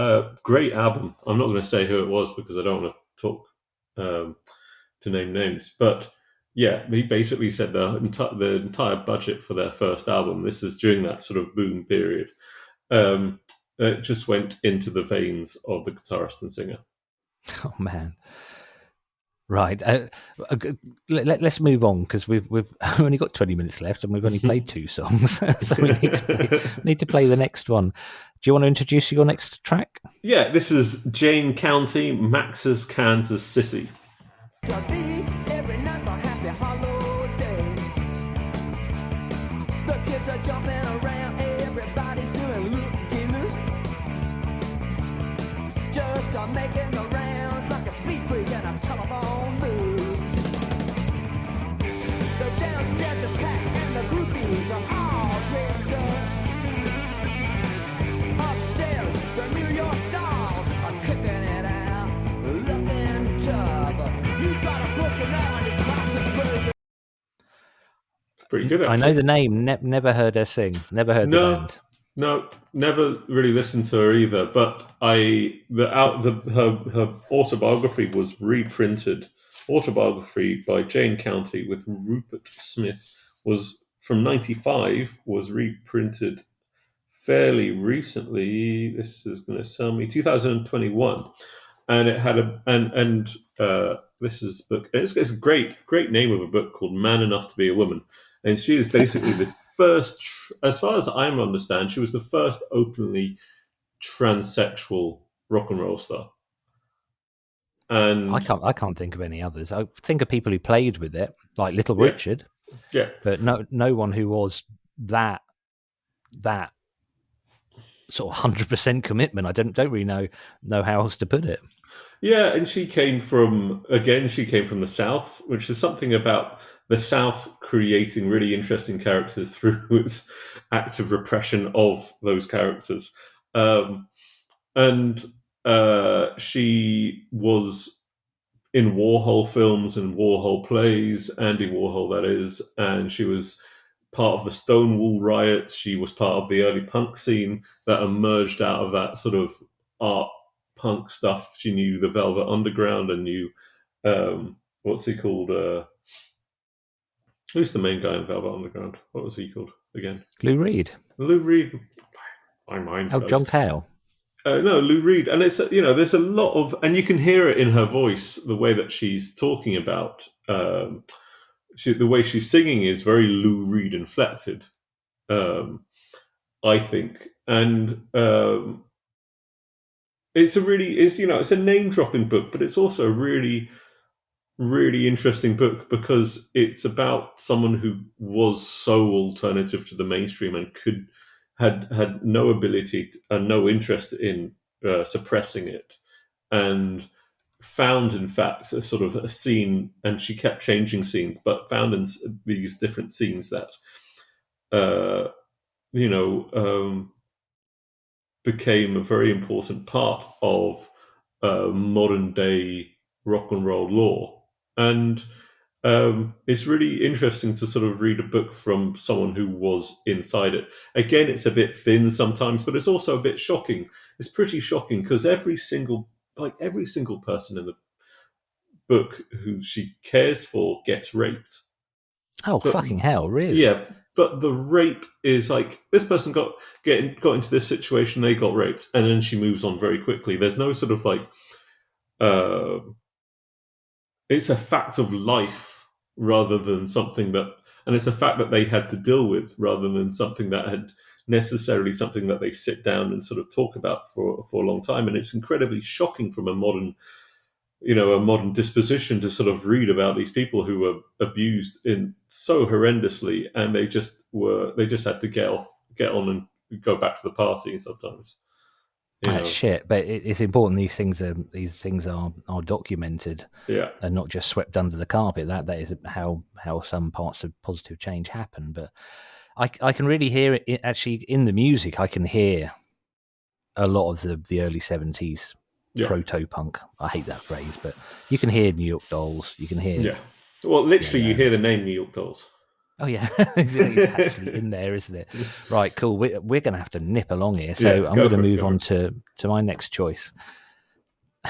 Great album. I'm not going to say who it was because I don't want to talk to name names. But yeah, he basically said the entire budget for their first album, this is during that sort of boom period, It just went into the veins of the guitarist and singer. Oh man. Right. Let's move on, because we've only got 20 minutes left, and we've only played 2 songs, so we need to play the next one. Do you want to introduce your next track? Yeah, this is Jayne County, Max's Kansas City. Every night's a happy holiday. The kids are jumping around, everybody's doing loop-de-loop. Just making the rounds like a speed freak and a telephone booth. The downstairs is packed and the groupies are all dressed up. Upstairs, the New York dolls are kicking it out, looking tough. You got a broken arm and classic. It's pretty good, actually. I know the name, never heard her sing, never heard the band. No, never really listened to her either. But her autobiography was reprinted. Autobiography by Jayne County with Rupert Smith was from '95. Was reprinted fairly recently. This is going to tell me 2021, and it had this is book. It's a great name of a book called Man Enough to Be a Woman. And she is basically the first, as far as I understand, she was the first openly transsexual rock and roll star. And I can't think of any others. I think of people who played with it, like Little Richard. Yeah. But no one who was that sort of 100% commitment. I don't really know how else to put it. Yeah, and she came from the South, which is something about the South creating really interesting characters through its active repression of those characters. She was in Warhol films and Warhol plays, Andy Warhol, that is, and she was part of the Stonewall riots. She was part of the early punk scene that emerged out of that sort of art punk stuff. She knew the Velvet Underground and knew what's he called? Who's the main guy in Velvet Underground? What was he called again? Lou Reed. Lou Reed. My mind. Oh, John Cale. No, Lou Reed. And it's there's a lot of, and you can hear it in her voice, the way that she's talking about. The way she's singing is very Lou Reed inflected, I think, and it's a name dropping book, but it's also a really, really interesting book because it's about someone who was so alternative to the mainstream and had no ability and no interest in suppressing it, and found, in fact, a sort of a scene, and she kept changing scenes, but found in these different scenes that, became a very important part of modern day rock and roll lore. And it's really interesting to sort of read a book from someone who was inside it. Again, it's a bit thin sometimes, but it's also a bit shocking. It's pretty shocking because every single person in the book who she cares for gets raped. Oh, fucking hell, really? Yeah, but the rape is like, this person got into this situation, they got raped, and then she moves on very quickly. There's no sort of like, it's a fact of life rather than something that, and it's a fact that they had to deal with rather than something that had necessarily something that they sit down and sort of talk about for a long time. And it's incredibly shocking from a modern disposition to sort of read about these people who were abused in so horrendously, and they just had to get on and go back to the party sometimes. That's shit, but it's important these things are documented, and not just swept under the carpet. That is how some parts of positive change happen. But I can really hear it actually in the music. I can hear a lot of the early 70s proto-punk. I hate that phrase, but you can hear New York Dolls. You can hear... Yeah. Well, literally, you hear the name New York Dolls. Oh, yeah. It's actually in there, isn't it? Right, cool. We're going to have to nip along here, so I'm going to move on to my next choice.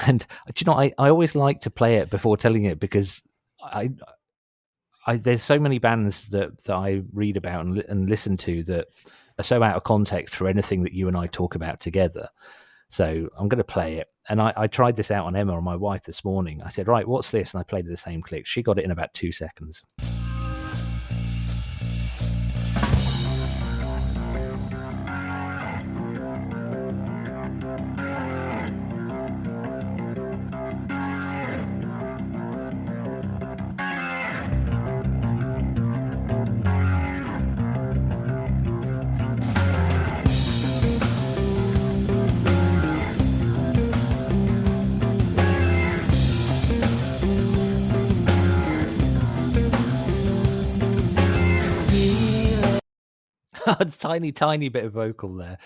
And, do you know, I always like to play it before telling it because there's so many bands that I read about and listen to that are so out of context for anything that you and I talk about together. So I'm going to play it. And I tried this out on Emma, on my wife, this morning. I said, right, what's this? And I played the same click. She got it in about 2 seconds. Tiny bit of vocal there.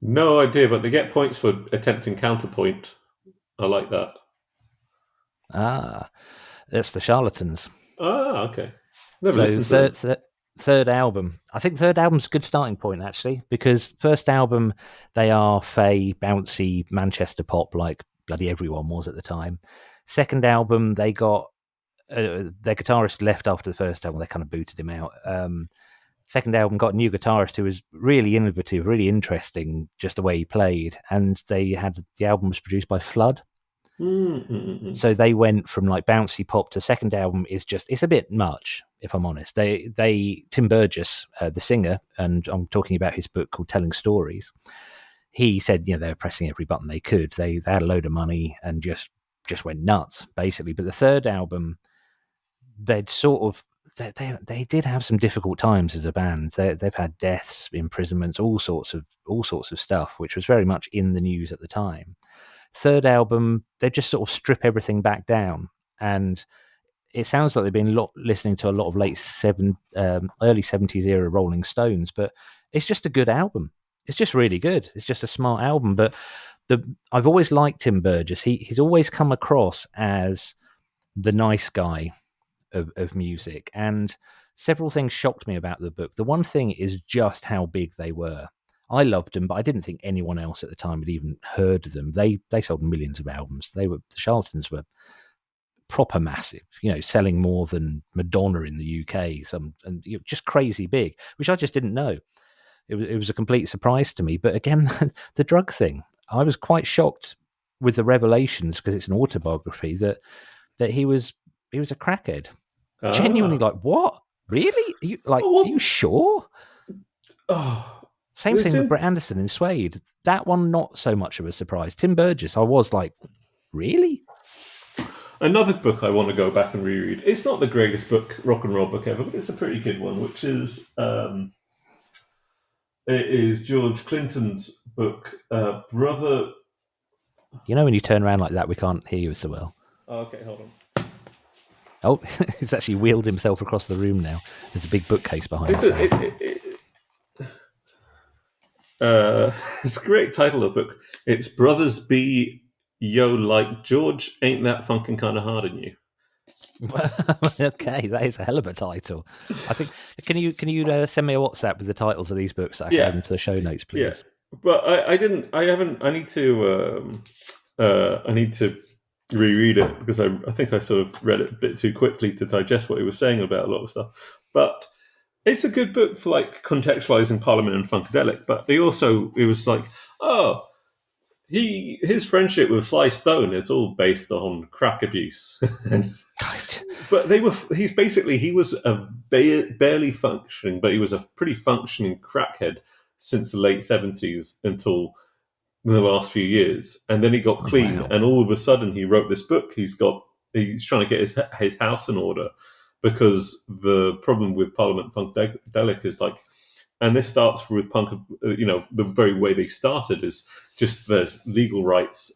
No idea, but they get points for attempting counterpoint. I like that. That's the Charlatans. Okay. Never listened to them. Third album. I think third album's a good starting point, actually, because first album, they are fey, bouncy Manchester pop like bloody everyone was at the time. Second album, they got their guitarist left after the first album. They kind of booted him out. Second album got a new guitarist who was really innovative, really interesting, just the way he played. And the album was produced by Flood. So they went from like bouncy pop to second album it's a bit much, if I'm honest. Tim Burgess, the singer, and I'm talking about his book called Telling Stories. He said, they were pressing every button they could. They had a load of money and just went nuts, basically. But the third album, they'd sort of, they did have some difficult times as a band. They've had deaths, imprisonments, all sorts of stuff, which was very much in the news at the time. Third album, they just sort of strip everything back down, and it sounds like they've been listening to a lot of early 70s era Rolling Stones, but it's just a good album. It's just really good. It's just a smart album. But I've always liked Tim Burgess. He's always come across as the nice guy of music, and several things shocked me about the book. The one thing is just how big they were. I loved them, but I didn't think anyone else at the time had even heard of them. They sold millions of albums. The Charlatans were proper massive, selling more than Madonna in the UK, just crazy big, which I just didn't know. It was a complete surprise to me. But again, the drug thing, I was quite shocked with the revelations, because it's an autobiography, that he was a crackhead. Genuinely, like, what? Really? Are you sure? Same thing with Brett Anderson in Suede. That one, not so much of a surprise. Tim Burgess, I was like, really? Another book I want to go back and reread. It's not the greatest rock and roll book ever, but it's a pretty good one, which is it is George Clinton's book, Brother. When you turn around like that, we can't hear you so well. Okay, hold on. Oh, he's actually wheeled himself across the room now. There's a big bookcase behind him. It's a great title of the book. It's Brothers Be Yo Like George, Ain't That Funkin' Kind of Hard on You. Okay, that is a hell of a title. I think. Can you send me a WhatsApp with the titles of these books that I can add into the show notes, please? Yeah, but I haven't. I need to reread it, because I think I sort of read it a bit too quickly to digest what he was saying about a lot of stuff. But it's a good book for like contextualizing Parliament and Funkadelic. But it was like, his friendship with Sly Stone is all based on crack abuse. But he was a barely functioning, but he was a pretty functioning crackhead since the late 70s until the last few years, and then he got clean. Wow. And all of a sudden he wrote this book. He's trying to get his house in order, because the problem with Parliament Funkadelic is like, and this starts with punk, the very way they started is just there's legal rights,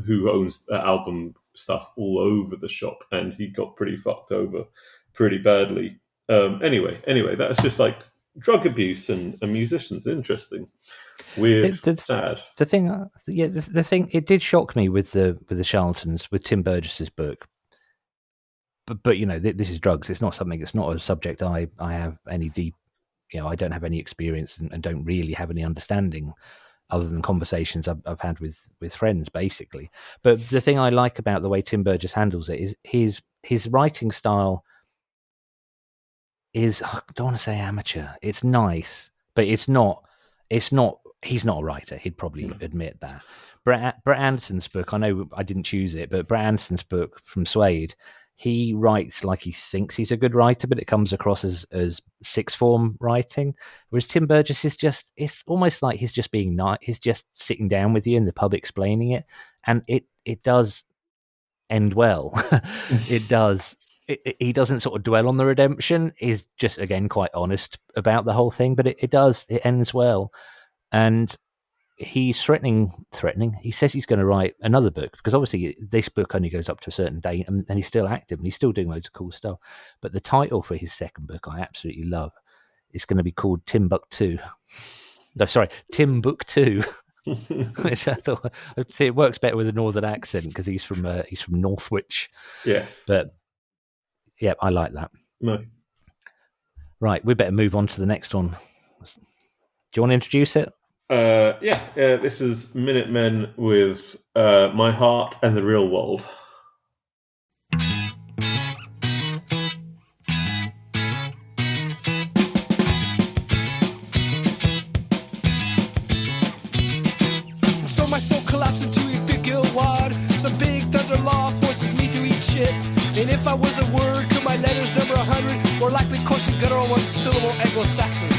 who owns the album stuff all over the shop, and he got pretty fucked over pretty badly. Anyway, that's just like drug abuse and musicians. Interesting. Weird, sad. The thing, it did shock me with the Charlatans, with Tim Burgess's book. But this is drugs. It's not something. It's not a subject I have any deep. I don't have any experience and don't really have any understanding, other than conversations I've had with friends, basically. But the thing I like about the way Tim Burgess handles it is his writing style is, I don't want to say amateur. It's nice, but it's not It's not. He's not a writer. He'd probably admit that. Brett Anderson's book, I know I didn't choose it, but Brett Anderson's book from Suede, he writes like he thinks he's a good writer, but it comes across as sixth form writing. Whereas Tim Burgess is just, it's almost like he's just being nice. He's just sitting down with you in the pub explaining it. And it does end well. It does. He doesn't sort of dwell on the redemption. He's just, again, quite honest about the whole thing, but it ends well. And he's threatening. He says he's going to write another book, because obviously this book only goes up to a certain date, and he's still active and he's still doing loads of cool stuff. But the title for his second book I absolutely love. It's going to be called Timbuktu. No, sorry, Timbuktu. Which I thought it works better with a northern accent, because he's from Northwich. Yes, but yeah, I like that. Nice. Right, we better move on to the next one. Do you want to introduce it? This is Minutemen with My Heart and the Real World. So my soul collapsed into a big ill wad. Some big thunder law forces me to eat shit. And if I was a word, could my letters number 100? More likely coarse and guttural one syllable Anglo-Saxon.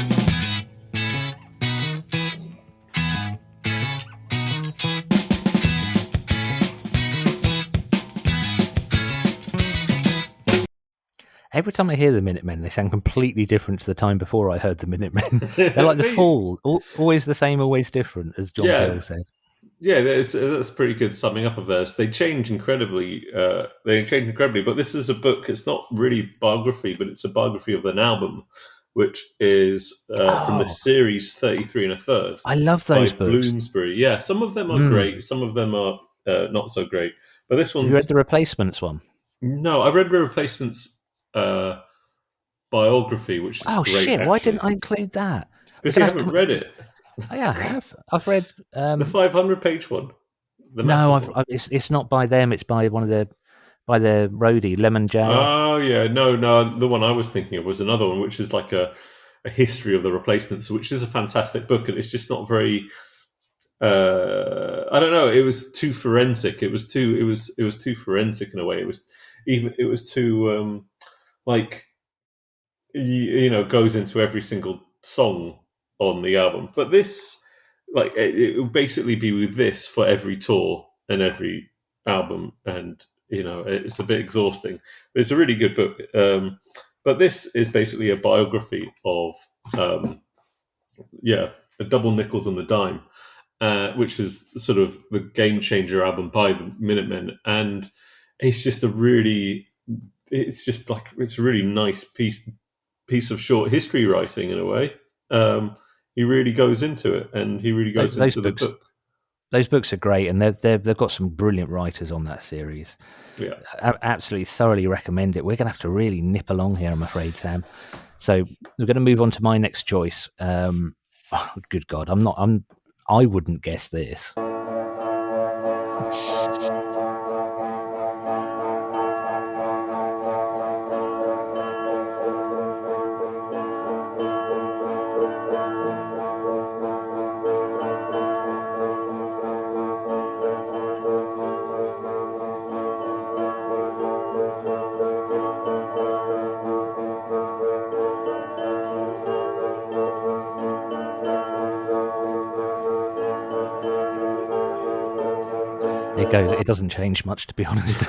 Every time I hear the Minutemen, they sound completely different to the time before I heard the Minutemen. They're like the Fall, always the same, always different, as John Peel said. Yeah, that's a pretty good summing up of theirs. They change incredibly. But this is a book. It's not really biography, but it's a biography of an album, which is from the series 33 and a Third. I love those by books. Bloomsbury. Yeah, some of them are great. Some of them are not so great. But this one's... Have you read the Replacements one? No, I've read the Replacements biography, which is great. Shit! Actually. Why didn't I include that? Because you haven't read it. Oh, yeah, I have. I've read the 500-page one. It's not by them. It's by the roadie, Lemon J. Oh yeah, no. The one I was thinking of was another one, which is like a history of the Replacements, which is a fantastic book, and it's just not very. I don't know. It was too forensic. It was too forensic in a way. It was too goes into every single song on the album. But this, it will basically be with this for every tour and every album, and it's a bit exhausting. But it's a really good book. But this is basically a biography of a Double Nickels and the Dime, which is sort of the game changer album by the Minutemen, and it's just a really nice piece of short history writing in a way. He really goes into it, and he really goes into the book. Those books are great, and they've got some brilliant writers on that series. Yeah, absolutely, thoroughly recommend it. We're going to have to really nip along here, I'm afraid, Sam. So we're going to move on to my next choice. Good God, I wouldn't guess this. It doesn't change much, to be honest.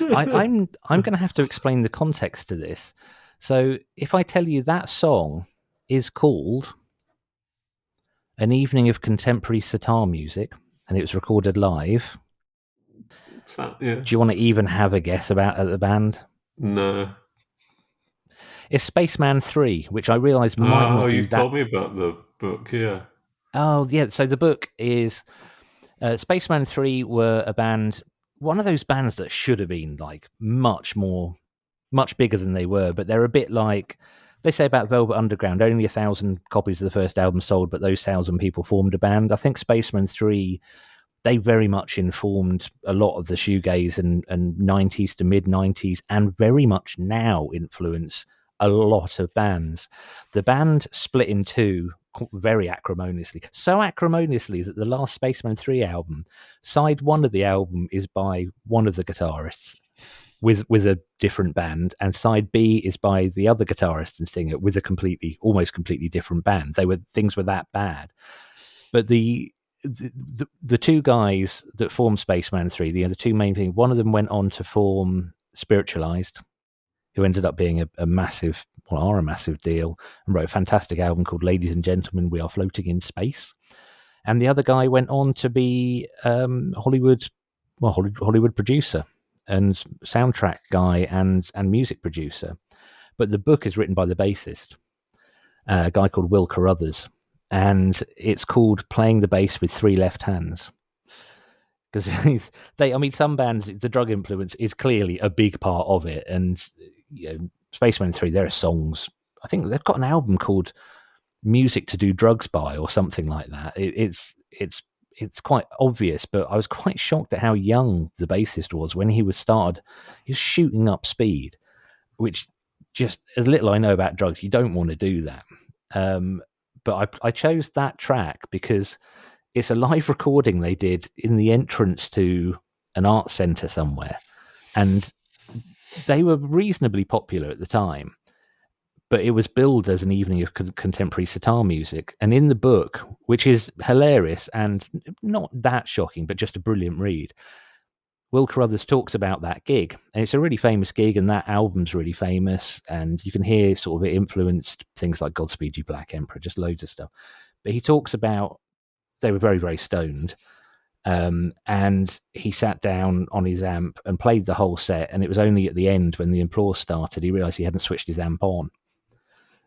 I'm going to have to explain the context to this. So if I tell you that song is called An Evening of Contemporary Sitar Music, and it was recorded live, do you want to even have a guess about the band? No. It's Spaceman 3, which I realise might not be you've told me about the book, yeah. Oh, yeah, so the book is... Spaceman 3 were a band, one of those bands that should have been much bigger than they were, but they're a bit like, they say about Velvet Underground, only 1,000 copies of the first album sold, but those 1,000 people formed a band. I think Spaceman 3, they very much informed a lot of the shoegaze and 90s to mid-90s, and very much now influence a lot of bands. The band split in two very acrimoniously. So acrimoniously that the last Spaceman 3 album, side one of the album is by one of the guitarists with a different band, and side B is by the other guitarist and singer with a almost completely different band. Things were that bad. But the two guys that formed Spaceman 3, the two main things, one of them went on to form Spiritualized, who ended up being a massive deal, and wrote a fantastic album called Ladies and Gentlemen, We Are Floating in Space. And the other guy went on to be Hollywood producer and soundtrack guy and music producer. But the book is written by the bassist, a guy called Will Carruthers, and it's called Playing the Bass with Three Left Hands. Because some bands, the drug influence is clearly a big part of it. And Spaceman 3, there are songs. I think they've got an album called Music to Do Drugs By or something like that. It's quite obvious, but I was quite shocked at how young the bassist was when he was shooting up speed, which, just as little I know about drugs, you don't want to do that. But I chose that track because it's a live recording they did in the entrance to an art centre somewhere. And they were reasonably popular at the time, but it was billed as an evening of contemporary sitar music. And in the book, which is hilarious and not that shocking, but just a brilliant read, Will Carruthers talks about that gig. And it's a really famous gig, and that album's really famous. And you can hear sort of it influenced things like Godspeed You Black Emperor, just loads of stuff. But he talks about they were very, very stoned. And he sat down on his amp and played the whole set. And it was only at the end, when the applause started, he realized he hadn't switched his amp on.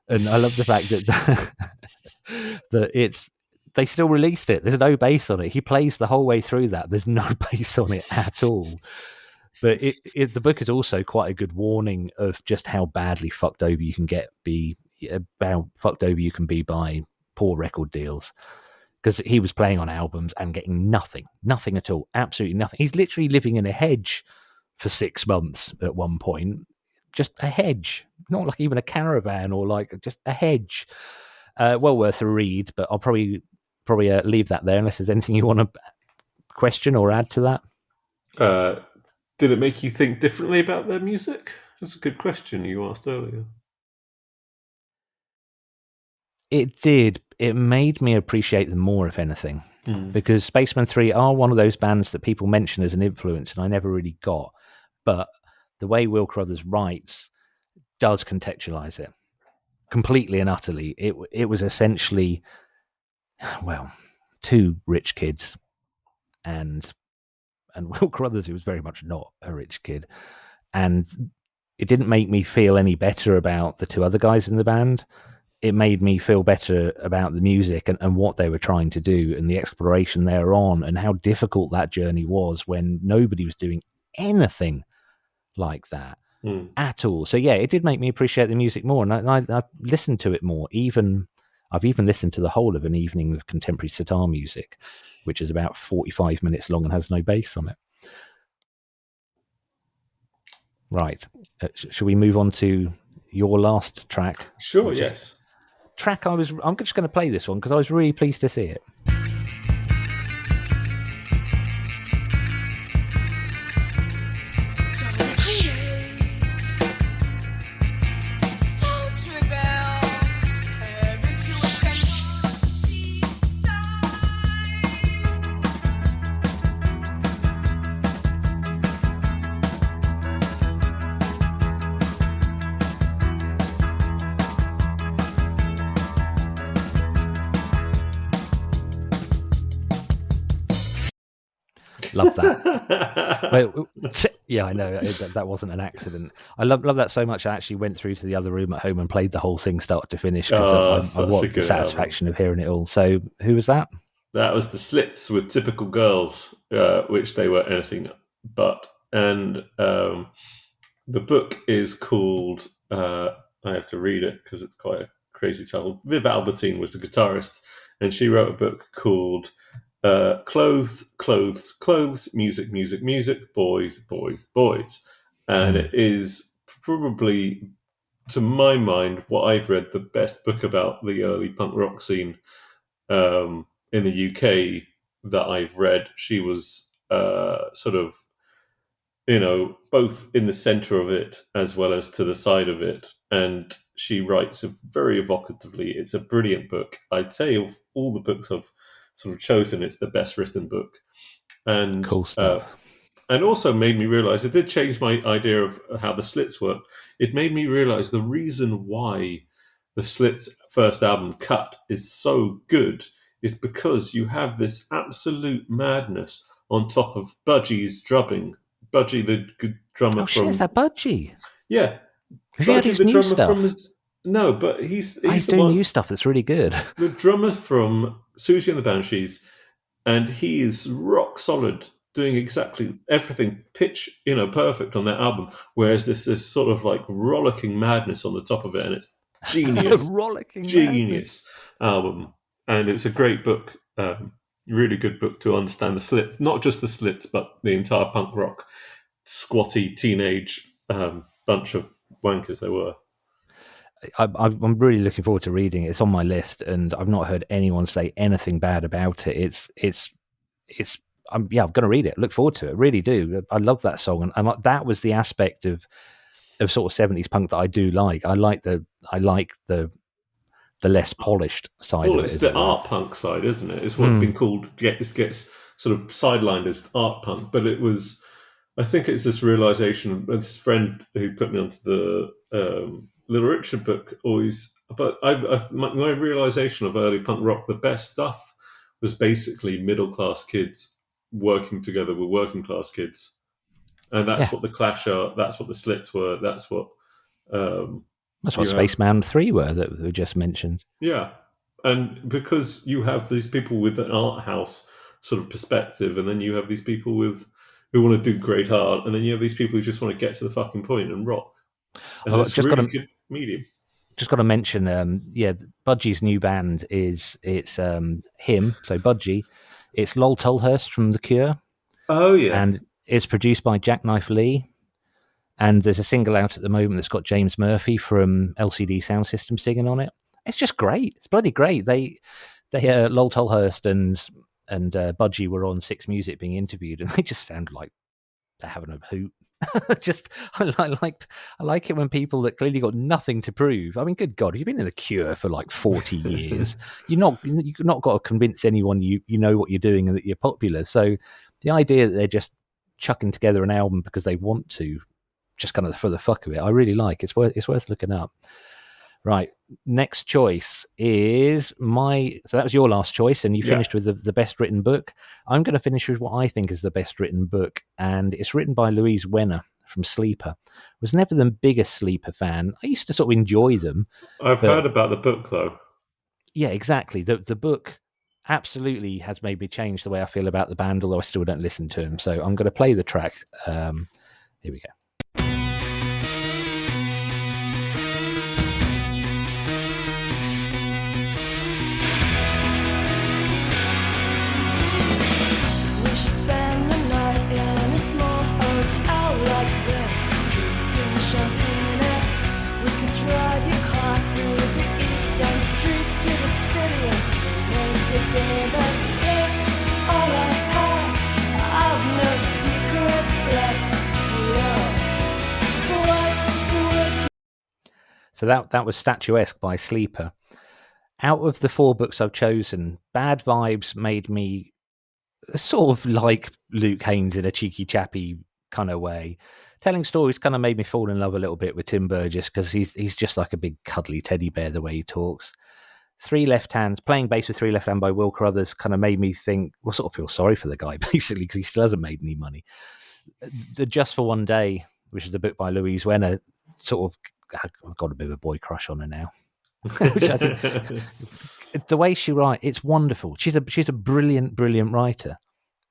And I love the fact that they still released it. There's no bass on it. He plays the whole way through that. There's no bass on it at all. But the book is also quite a good warning of just how badly fucked over you can how fucked over you can be by poor record deals. Because he was playing on albums and getting nothing at all, absolutely nothing. He's literally living in a hedge for 6 months at one point. Just a hedge, not like even a caravan or like just a hedge. Well worth a read, but I'll probably leave that there unless there's anything you want to question or add to that. Did it make you think differently about their music? That's a good question you asked earlier. It did. It made me appreciate them more, if anything, because Spaceman 3 are one of those bands that people mention as an influence, and I never really got. But the way Will Carruthers writes does contextualize it completely and utterly. It was essentially, well, two rich kids, and Will Carruthers, who was very much not a rich kid, and it didn't make me feel any better about the two other guys in the band. It made me feel better about the music and what they were trying to do and the exploration they were on and how difficult that journey was when nobody was doing anything like that at all. So yeah, it did make me appreciate the music more, and I listened to it more. I've even listened to the whole of An Evening of Contemporary Sitar Music, which is about 45 minutes long and has no bass on it. Right. Shall we move on to your last track? Sure, yes. I'm just going to play this one because I was really pleased to see it. Love that. Yeah, I know that wasn't an accident. I love that so much. I actually went through to the other room at home and played the whole thing start to finish because I wanted the satisfaction of hearing it all. So, who was that? That was the Slits with Typical Girls, which they were anything but. And the book is called. I have to read it because it's quite a crazy title. Viv Albertine was the guitarist, and she wrote a book called. Clothes, clothes, clothes, music, music, music, boys, boys, boys. And it is probably to my mind, what I've read, the best book about the early punk rock scene in the UK that I've read. She was sort of, both in the centre of it as well as to the side of it. And she writes very evocatively. It's a brilliant book. I'd say of all the books I've sort of chosen, it's the best written book. And Cool stuff. and also made me realise, it did change my idea of how the Slits worked. It made me realise the reason why the Slits' first album, Cut, is so good is because you have this absolute madness on top of Budgie's drumming. Budgie, the good drummer Oh shit, is that Budgie? Yeah. Have you heard Budgie, his the new drummer stuff? from his... No, but he's He's the doing one... new stuff that's really good. The drummer from Susie and the Banshees, and he is rock solid, doing exactly everything pitch, perfect on that album. Whereas this is sort of like rollicking madness on the top of it, and it's genius, Genius album. And it's a great book, really good book to understand the Slits, not just the Slits, but the entire punk rock, squatty teenage bunch of wankers they were. I'm really looking forward to reading it. It's on my list, and I've not heard anyone say anything bad about it. I'm going to read it. Look forward to it. Really do. I love that song, and that was the aspect of sort of 70s punk that I do like. I like the less polished side. Well, of it it's as the well. art punk side, isn't it? It's what's been called gets sort of sidelined as art punk, but it was. I think it's this realization. This friend who put me onto the Little Richard book always. But my realization of early punk rock, the best stuff was basically middle class kids working together with working class kids, and that's what the Clash are. That's what the Slits were. That's what. That's what Spaceman 3 were that we just mentioned. Yeah, and because you have these people with an art house sort of perspective, and then you have these people who want to do great art, and then you have these people who just want to get to the fucking point and rock. And it's just really good medium. Just got to mention, Budgie's new band it's him, so Budgie. It's Lol Tolhurst from The Cure. Oh yeah, and it's produced by Jackknife Lee. And there's a single out at the moment that's got James Murphy from LCD Sound System singing on it. It's just great. It's bloody great. They Lol Tolhurst and Budgie were on Six Music being interviewed, and they just sound like they're having a hoot. I like it when people that clearly got nothing to prove. I mean, good God, you've been in the Cure for like 40 years. You've not got to convince anyone you know what you're doing and that you're popular. So the idea that they're just chucking together an album because they want to, just kind of for the fuck of it, I really like. It's worth looking up. Right, next choice is so that was your last choice, and you finished with the best written book. I'm going to finish with what I think is the best written book, and it's written by Louise Wenner from Sleeper. Was never the biggest Sleeper fan. I used to sort of enjoy them. I've heard about the book though. Yeah, exactly. The book absolutely has made me change the way I feel about the band, although I still don't listen to them. So I'm going to play the track. Here we go. So that was Statuesque by Sleeper. Out of the 4 books I've chosen, Bad Vibes made me sort of like Luke Haynes in a cheeky chappy kind of way. Telling Stories kind of made me fall in love a little bit with Tim Burgess because he's just like a big cuddly teddy bear the way he talks. Three Left Hands, playing bass with Three Left Hand by Will Carruthers kind of made me think, well, sort of feel sorry for the guy basically because he still hasn't made any money. The Just for One Day, which is the book by Louise Wenner, sort of, I've got a bit of a boy crush on her now. Which I think, the way she writes, it's wonderful. She's a brilliant writer.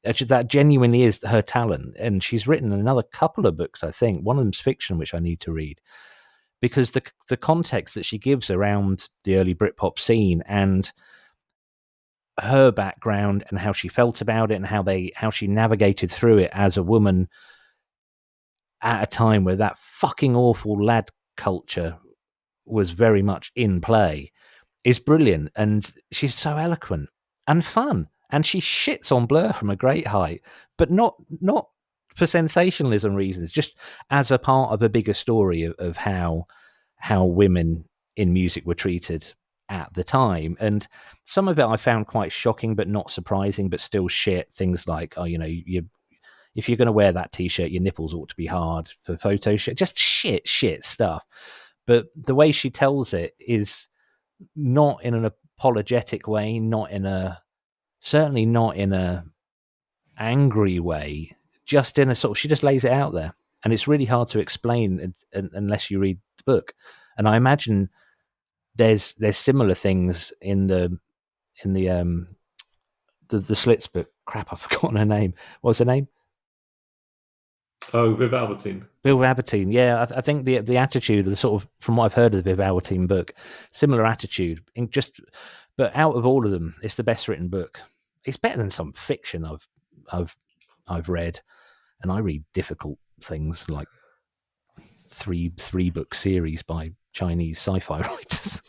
That genuinely is her talent, and she's written another couple of books. I think one of them's fiction, which I need to read, because the context that she gives around the early Britpop scene and her background and how she felt about it and how she navigated through it as a woman at a time where that fucking awful lad culture was very much in play, is brilliant. And she's so eloquent and fun. And she shits on Blur from a great height, but not for sensationalism reasons, just as a part of a bigger story of how women in music were treated at the time. And some of it I found quite shocking, but not surprising, but still shit. Things like, oh, if you're going to wear that T-shirt, your nipples ought to be hard for photo shoot. Just shit stuff. But the way she tells it is not in an apologetic way, certainly not in a angry way, just in a sort of, she just lays it out there. And it's really hard to explain unless you read the book. And I imagine there's similar things in the Slits book. Crap, I've forgotten her name. What's her name? Oh, Viv Albertine. Bill Albertine, yeah. I think the attitude, the sort of, from what I've heard of the Viv Albertine book, similar attitude. But out of all of them, it's the best written book. It's better than some fiction I've read, and I read difficult things like three book series by Chinese sci-fi writers.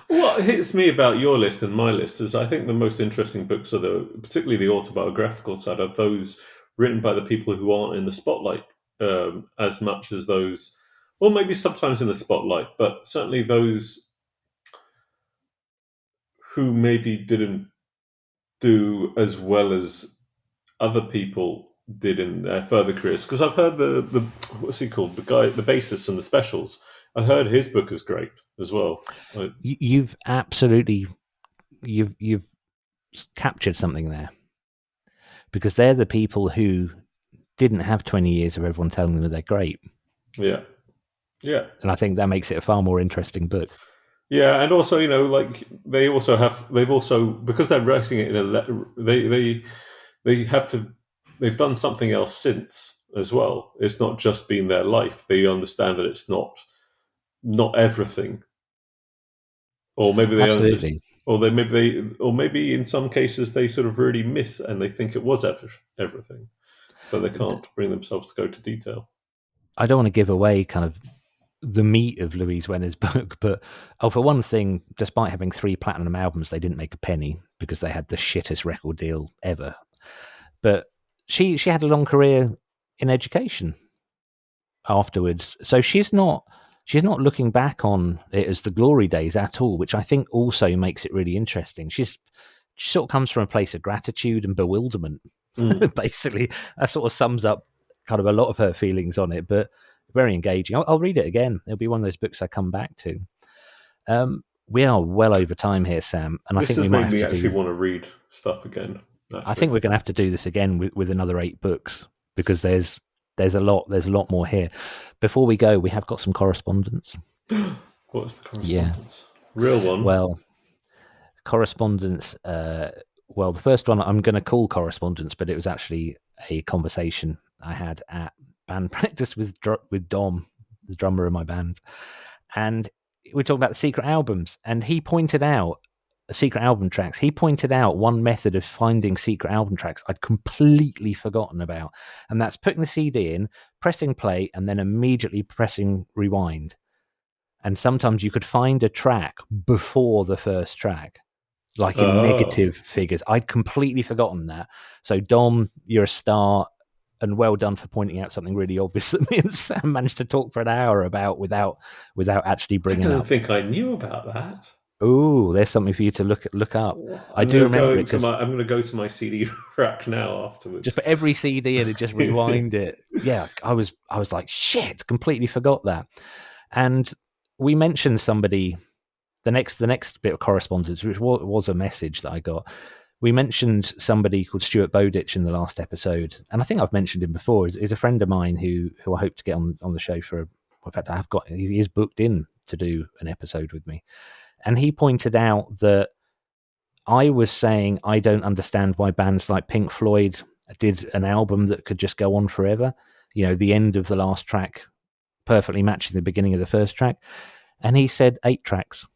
What hits me about your list and my list is I think the most interesting books are particularly the autobiographical side, are those written by the people who aren't in the spotlight as much as those, well, maybe sometimes in the spotlight, but certainly those who maybe didn't do as well as other people did in their further careers. Because I've heard the what's he called, the bassist from the Specials, I heard his book is great as well. You've absolutely you've captured something there, because they're the people who didn't have 20 years of everyone telling them that they're great. Yeah. And I think that makes it a far more interesting book. Yeah, and also, like they've also because they're writing it in a letter, they've done something else since as well. It's not just been their life. They understand that it's not everything, or maybe they Absolutely. or maybe in some cases they sort of really miss and they think it was everything, but they can't bring themselves to go to detail. I don't want to give away kind of the meat of Louise Wenner's book, but for one thing, despite having 3 platinum albums, they didn't make a penny because they had the shittest record deal ever. But she had a long career in education afterwards, so she's not looking back on it as the glory days at all, which I think also makes it really interesting. She sort of comes from a place of gratitude and bewilderment. Basically, that sort of sums up kind of a lot of her feelings on it, but very engaging. I'll read it again. It'll be one of those books I come back to. We are well over time here, Sam, and I think we might actually want to read stuff again. I think we're going to have to do this again with another 8 books, because there's a lot more here. Before we go, we have got some correspondence. What's the correspondence? Yeah. Real one? Well, correspondence. The first one I'm going to call correspondence, but it was actually a conversation I had at band practice with Dom, the drummer of my band, and we're talking about the secret albums, and he pointed out secret album tracks. He pointed out one method of finding secret album tracks I'd completely forgotten about, and that's putting the CD in, pressing play, and then immediately pressing rewind. And sometimes you could find a track before the first track, like in negative figures. I'd completely forgotten that. So Dom, you're a star, and well done for pointing out something really obvious that me and Sam managed to talk for an hour about without actually bringing up. I don't think I knew about that. Oh, there's something for you to look up. I do remember it. I'm going to go to my CD rack now afterwards. Just put every CD in and just rewind it. Yeah, I was like, shit, completely forgot that. And we mentioned somebody, the next bit of correspondence, which was a message that I got. We mentioned somebody called Stuart Bowditch in the last episode, and I think I've mentioned him before. He's a friend of mine who I hope to get on the show for. In fact, he is booked in to do an episode with me, and he pointed out that I was saying I don't understand why bands like Pink Floyd did an album that could just go on forever. The end of the last track perfectly matching the beginning of the first track, and he said 8 tracks.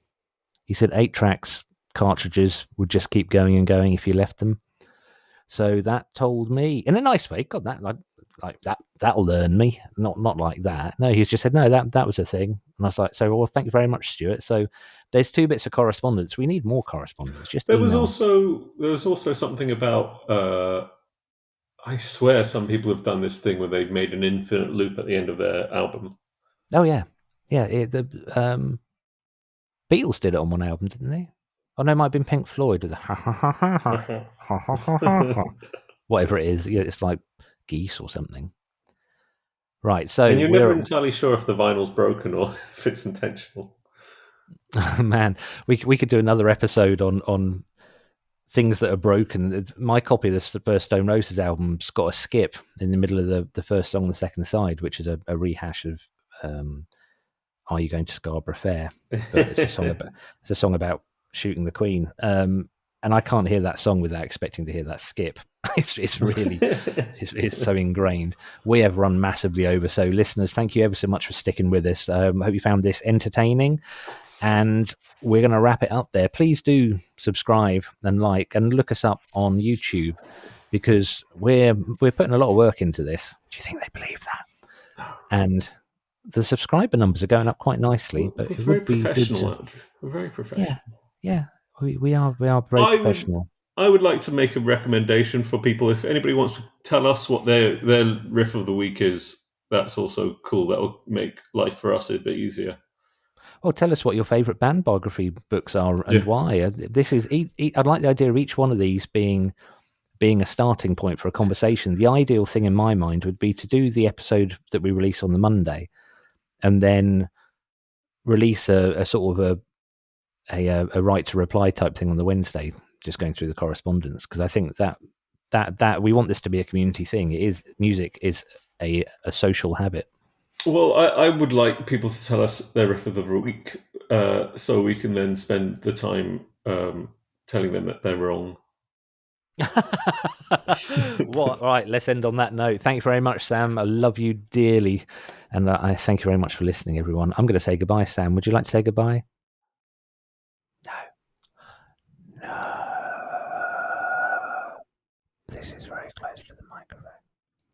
He said 8 tracks. Cartridges would just keep going and going if you left them. So that told me, in a nice way, God, that like that'll learn me. Not like that. No, he just said no. That was a thing. And I was like, so, well, thank you very much, Stuart. So there's 2 bits of correspondence. We need more correspondence. Just There email. was also something about. I swear, some people have done this thing where they've made an infinite loop at the end of their album. Oh yeah. The Beatles did it on one album, didn't they? Oh no, it might have been Pink Floyd with the ha ha ha ha ha ha ha ha ha ha. Whatever it is, it's like geese or something. Right, so and you're never entirely sure if the vinyl's broken or if it's intentional. Man, we could do another episode on things that are broken. My copy of the first Stone Roses album's got a skip in the middle of the first song, the second side, which is a rehash of "Are You Going to Scarborough Fair?" But it's a song about shooting the Queen. And I can't hear that song without expecting to hear that skip. It's really it's so ingrained. We have run massively over, so listeners, thank you ever so much for sticking with us. I hope you found this entertaining, and we're going to wrap it up there. Please do subscribe and like, and look us up on YouTube, because we're putting a lot of work into this. Do you think they believe that? And the subscriber numbers are going up quite nicely. But we're very professional, Andrew. We're very professional. Yeah. We are very professional. I would like to make a recommendation for people. If anybody wants to tell us what their riff of the week is, that's also cool. That'll make life for us a bit easier. Well, tell us what your favourite band biography books are and why. This is. I'd like the idea of each one of these being a starting point for a conversation. The ideal thing in my mind would be to do the episode that we release on the Monday, and then release a sort of a right to reply type thing on the Wednesday, just going through the correspondence, because I think that we want this to be a community thing. Music is a social habit. Well, I would like people to tell us their riff of the week, so we can then spend the time telling them that they're wrong. What? Right, let's end on that note. Thanks very much, Sam. I love you dearly, and I thank you very much for listening, everyone. I'm going to say goodbye, Sam. Would you like to say goodbye?